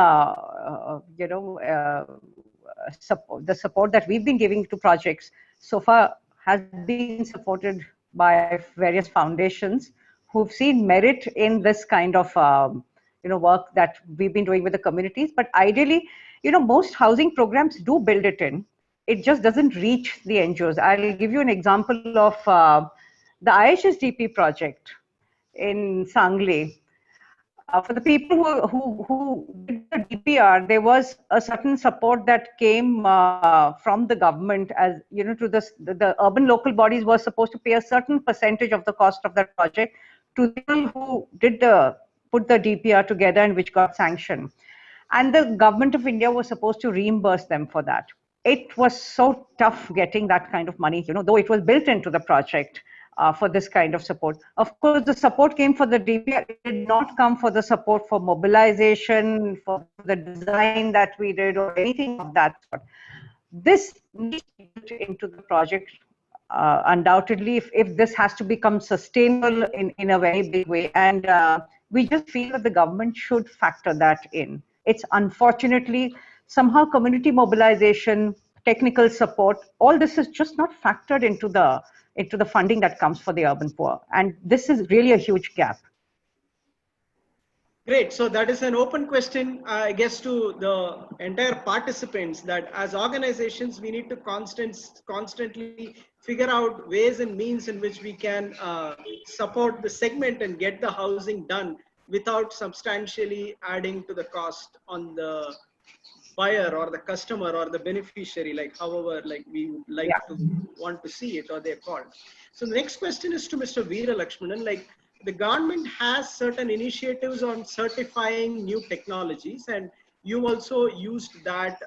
support. The support that we've been giving to projects so far has been supported by various foundations who've seen merit in this kind of work that we've been doing with the communities. But ideally, most housing programs do build it in. It just doesn't reach the NGOs. I'll give you an example of the IHSDP project in Sangli. For the people who did the DPR, there was a certain support that came from the government, as to the urban local bodies were supposed to pay a certain percentage of the cost of that project to the people who put the DPR together and which got sanctioned. And the government of India was supposed to reimburse them for that. It was so tough getting that kind of money, though it was built into the project for this kind of support. Of course, the support came for the DPR. It did not come for the support for mobilization, for the design that we did, or anything of that sort. This needs to be built into the project undoubtedly if this has to become sustainable in a very big way. And we just feel that the government should factor that in. It's unfortunately somehow community mobilization, technical support, all this is just not factored into the funding that comes for the urban poor. And this is really a huge gap. Great. So that is an open question, I guess, to the entire participants, that as organizations, we need to constantly figure out ways and means in which we can support the segment and get the housing done without substantially adding to the cost on the buyer or the customer or the beneficiary, like however like we would like to want to see it, or they're called. So the next question is to Mr. Veera Lakshmanan. Like, the government has certain initiatives on certifying new technologies, and you also used that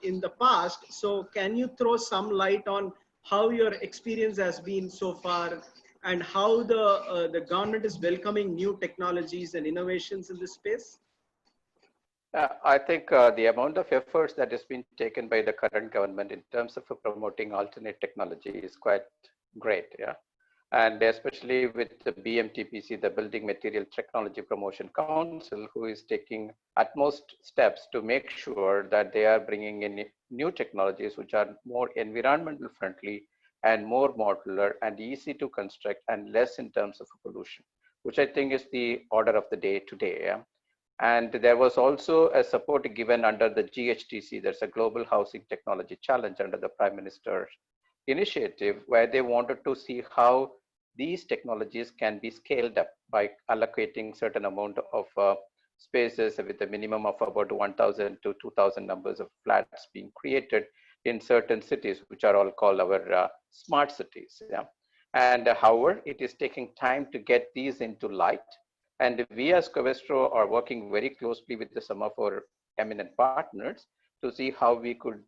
in the past. So can you throw some light on how your experience has been so far, and how the government is welcoming new technologies and innovations in this space? I think the amount of efforts that has been taken by the current government in terms of promoting alternate technology is quite great. Yeah. And especially with the BMTPC, the Building Material Technology Promotion Council, who is taking utmost steps to make sure that they are bringing in new technologies which are more environmental friendly and more modular and easy to construct and less in terms of pollution, which I think is the order of the day today. Yeah? And there was also a support given under the GHTC, there's a Global Housing Technology Challenge under the Prime Minister's initiative, where they wanted to see how these technologies can be scaled up by allocating certain amount of spaces with a minimum of about 1,000 to 2,000 numbers of flats being created in certain cities, which are all called our smart cities. Yeah? And however, it is taking time to get these into light. And we as Covestro are working very closely with some of our eminent partners to see how we could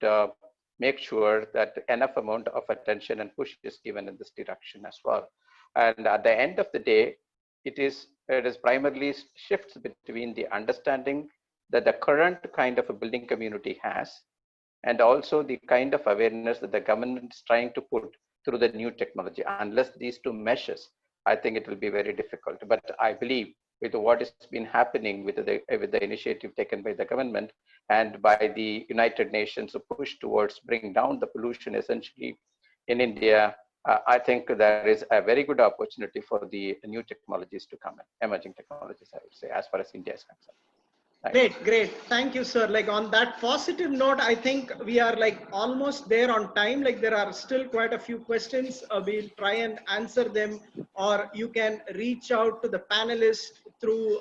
make sure that enough amount of attention and push is given in this direction as well. And at the end of the day, it is primarily shifts between the understanding that the current kind of a building community has, and also the kind of awareness that the government is trying to put through the new technology. Unless these two meshes, I think it will be very difficult. But I believe with what has been happening with the initiative taken by the government and by the United Nations to push towards bringing down the pollution essentially in India, I think there is a very good opportunity for the new technologies to come in, emerging technologies, I would say, as far as India is concerned. Great. Thank you, sir. Like, on that positive note, I think we are like almost there on time. Like, there are still quite a few questions. We'll try and answer them, or you can reach out to the panelists through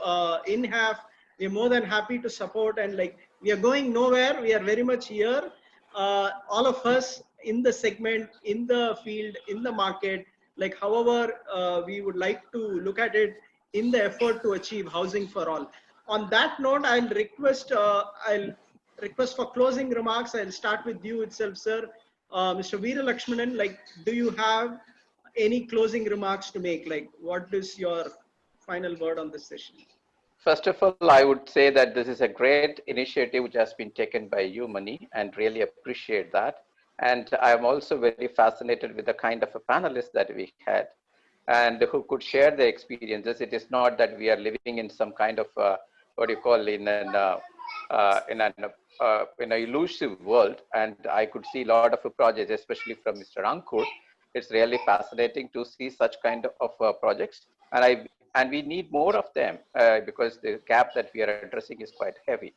INHAF. We're more than happy to support, and like, we are going nowhere. We are very much here. All of us in the segment, in the field, in the market, like however we would like to look at it in the effort to achieve housing for all. On that note, I'll request for closing remarks. I'll start with you itself, sir. Mr. Veera Lakshmanan, like, do you have any closing remarks to make? Like, what is your final word on this session? First of all, I would say that this is a great initiative which has been taken by you, Mani, and really appreciate that. And I'm also very fascinated with the kind of a panelist that we had and who could share their experiences. It is not that we are living in some kind of what do you call in an elusive world. And I could see a lot of projects, especially from Mr. Ankur. It's really fascinating to see such kind of projects, and we need more of them because the gap that we are addressing is quite heavy.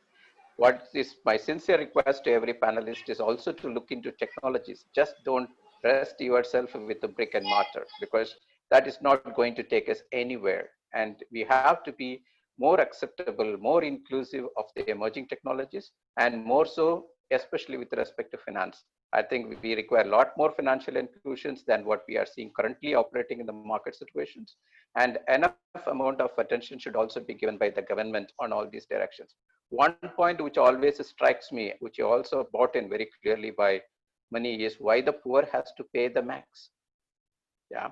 What is my sincere request to every panelist is also to look into technologies. Just don't rest yourself with the brick and mortar, because that is not going to take us anywhere. And we have to be more acceptable, more inclusive of the emerging technologies, and more so, especially with respect to finance. I think we require a lot more financial inclusions than what we are seeing currently operating in the market situations. And enough amount of attention should also be given by the government on all these directions. One point which always strikes me, which you also brought in very clearly by Mani, is why the poor has to pay the max. Yeah,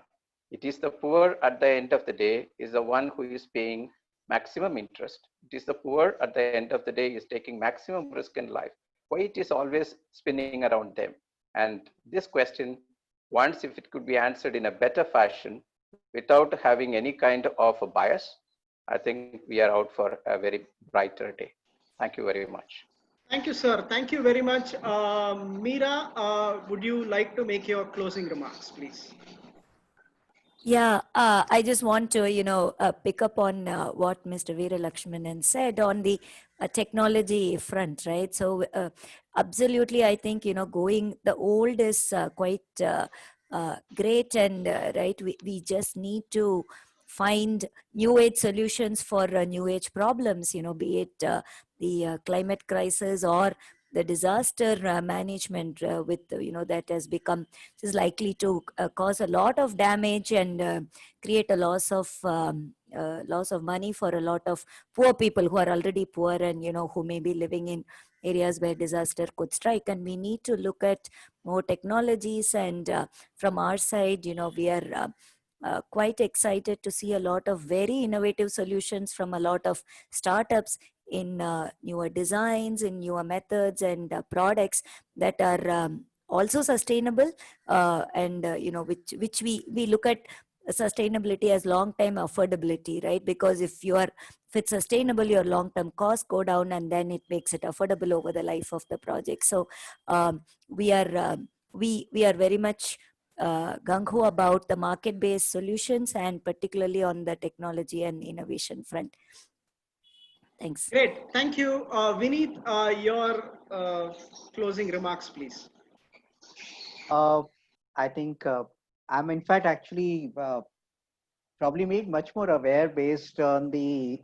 it is the poor at the end of the day is the one who is paying maximum interest. It is the poor at the end of the day is taking maximum risk in life. Why it is always spinning around them? And this question, once if it could be answered in a better fashion without having any kind of a bias, I think we are out for a very brighter day. Thank you very much. Thank you, sir. Thank you very much. Meera, would you like to make your closing remarks, please? Yeah, I just want to, pick up on what Mr. Veera Lakshmanan said on the technology front, right? So absolutely, I think, going the old is quite great, and right, we just need to find new age solutions for new age problems, be it the climate crisis or the disaster management with, that has become, is likely to cause a lot of damage and create a loss of money for a lot of poor people who are already poor and, who may be living in areas where disaster could strike. And we need to look at more technologies. And from our side, we are quite excited to see a lot of very innovative solutions from a lot of startups in newer designs, in newer methods and products that are also sustainable, and which we look at sustainability as long-term affordability, right? Because if it's sustainable, your long-term costs go down, and then it makes it affordable over the life of the project. So we are very much gung-ho about the market-based solutions, and particularly on the technology and innovation front. Thanks. Great. Thank you. Vineet, your closing remarks, please. I think I'm in fact actually probably made much more aware based on the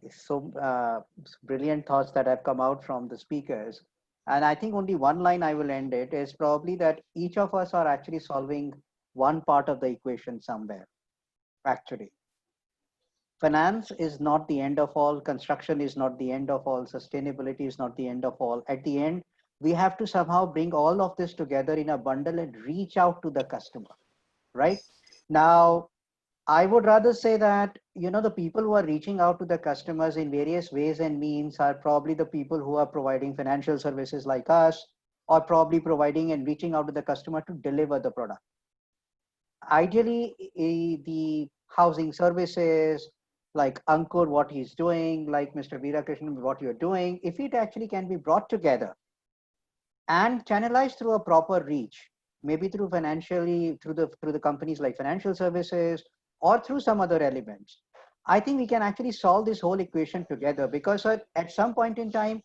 brilliant thoughts that have come out from the speakers. And I think only one line I will end it is probably that each of us are actually solving one part of the equation somewhere, actually. Finance is not the end of all, construction is not the end of all, sustainability is not the end of all. At the end, we have to somehow bring all of this together in a bundle and reach out to the customer, right? Now, I would rather say that, the people who are reaching out to the customers in various ways and means are probably the people who are providing financial services like us, or probably providing and reaching out to the customer to deliver the product. Ideally, the housing services, like Ankur, what he's doing, like Mr. Veera Krishnan, what you're doing, if it actually can be brought together and channelized through a proper reach, maybe through the companies like financial services or through some other elements, I think we can actually solve this whole equation together, because at some point in time,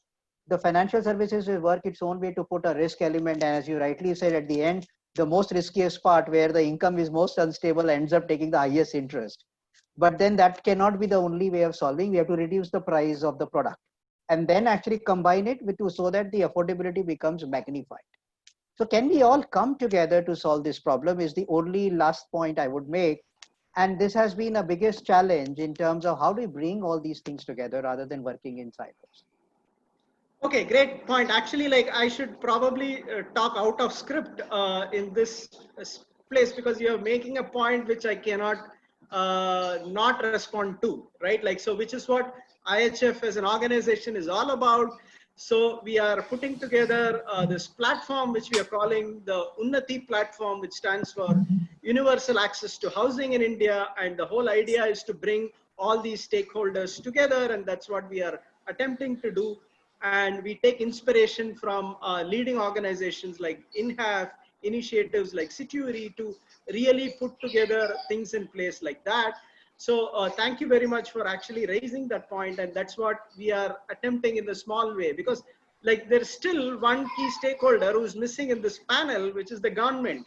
the financial services will work its own way to put a risk element. And as you rightly said, at the end, the most riskiest part where the income is most unstable ends up taking the highest interest. But then that cannot be the only way of solving. We have to reduce the price of the product and then actually combine it so that the affordability becomes magnified. So can we all come together to solve this problem is the only last point I would make. And this has been a biggest challenge in terms of how do we bring all these things together rather than working in silos. Okay, great point. Actually, I should probably talk out of script in this place, because you're making a point which I cannot not respond to, right? Like, so which is what IHF as an organization is all about. So we are putting together this platform, which we are calling the Unnati platform, which stands for Universal Access to Housing in India. And the whole idea is to bring all these stakeholders together. And that's what we are attempting to do. And we take inspiration from leading organizations like INHAF, initiatives like Situri to really put together things in place like that. So thank you very much for actually raising that point. And that's what we are attempting in the small way, because like there's still one key stakeholder who's missing in this panel, which is the government.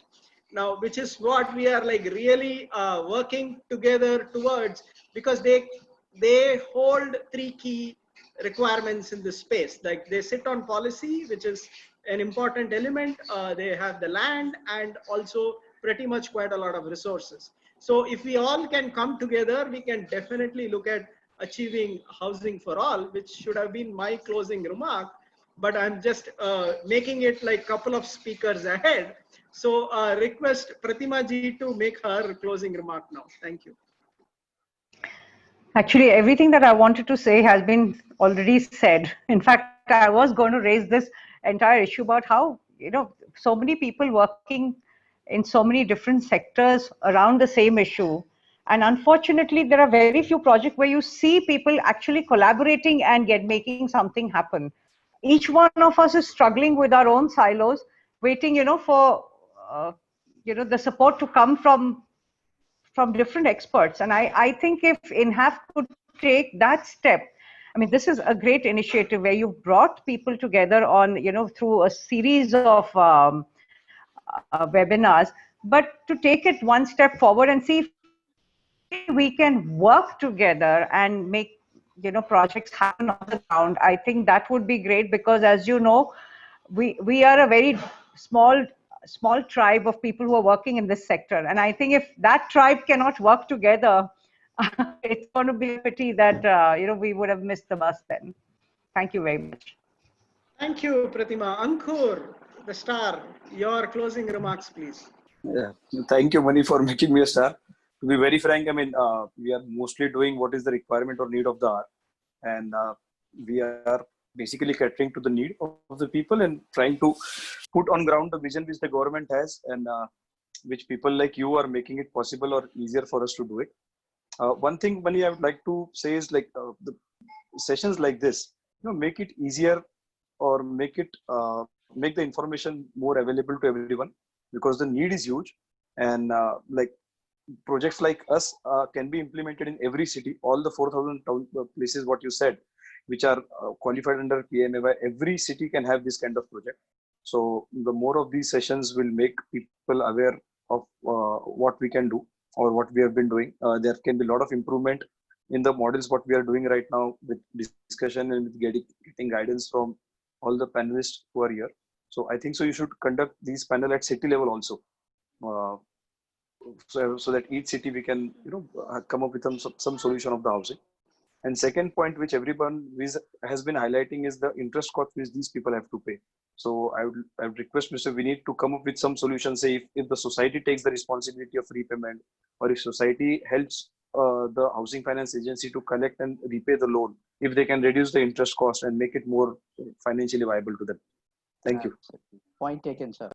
Now, which is what we are like really working together towards, because they hold three key requirements in this space. Like they sit on policy, which is an important element. They have the land and also pretty much quite a lot of resources. So if we all can come together, we can definitely look at achieving housing for all, which should have been my closing remark, but I'm just making it like couple of speakers ahead. So request Pratima ji to make her closing remark now. Thank you. Actually, everything that I wanted to say has been already said. In fact, I was going to raise this entire issue about how, so many people working in so many different sectors around the same issue. And unfortunately, there are very few projects where you see people actually collaborating and making something happen. Each one of us is struggling with our own silos, waiting, for, the support to come from different experts. And I think if INHAF could take that step, I mean, this is a great initiative where you've brought people together on, through a series of webinars, but to take it one step forward and see if we can work together and make, projects happen on the ground. I think that would be great, because as you know, we are a very small tribe of people who are working in this sector. And I think if that tribe cannot work together, it's going to be a pity that, we would have missed the bus then. Thank you very much. Thank you, Pratima. Ankur, the star, your closing remarks, please. Yeah, thank you, Mani, for making me a star. To be very frank, I mean, we are mostly doing what is the requirement or need of the hour. And we are basically catering to the need of the people and trying to put on ground the vision which the government has, and which people like you are making it possible or easier for us to do it. One thing, Mani, I would like to say is like the sessions like this, make it easier, or make the information more available to everyone, because the need is huge. And like projects like us can be implemented in every city, all the 4,000 places what you said, which are qualified under PMAY. Every city can have this kind of project. So the more of these sessions will make people aware of what we can do or what we have been doing. There can be a lot of improvement in the models what we are doing right now, with discussion and with getting guidance from all the panelists who are here. So I think so you should conduct these panel at city level also, so that each city we can come up with some solution of the housing. And second point, which everyone has been highlighting, is the interest cost which these people have to pay. So I would request Mr. Vineet to come up with some solution. Say if the society takes the responsibility of repayment, or if society helps the housing finance agency to collect and repay the loan, if they can reduce the interest cost and make it more financially viable to them. Thank you. Point taken, sir.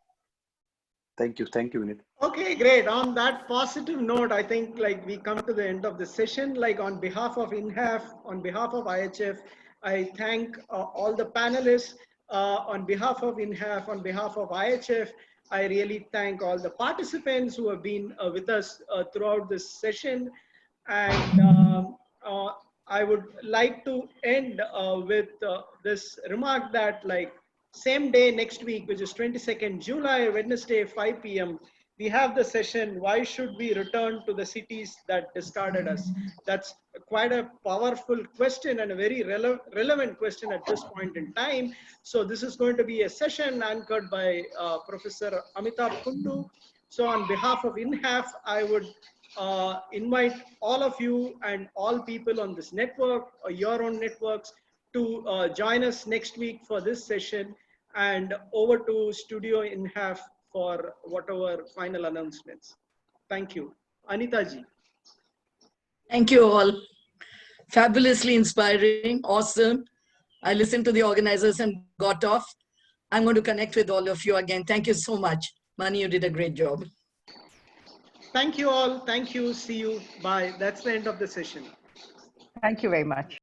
Thank you, Vineet. Okay, great. On that positive note, I think like we come to the end of the session. Like on behalf of INHAF, on behalf of IHF, I thank all the panelists. On behalf of INHAF, on behalf of IHF, I really thank all the participants who have been with us throughout this session. And I would like to end with this remark that like same day next week, which is 22nd July, Wednesday, 5 p.m., we have the session, why should we return to the cities that discarded us? That's quite a powerful question and a very relevant question at this point in time. So this is going to be a session anchored by Professor Amitabh Kundu. So on behalf of INHAF, I would invite all of you and all people on this network or your own networks to join us next week for this session, and over to Studio INHAF for whatever final announcements. Thank you. Anita ji. Thank you all. Fabulously inspiring, awesome. I listened to the organizers and got off. I'm going to connect with all of you again. Thank you so much. Mani, you did a great job. Thank you all. Thank you. See you. Bye. That's the end of the session. Thank you very much.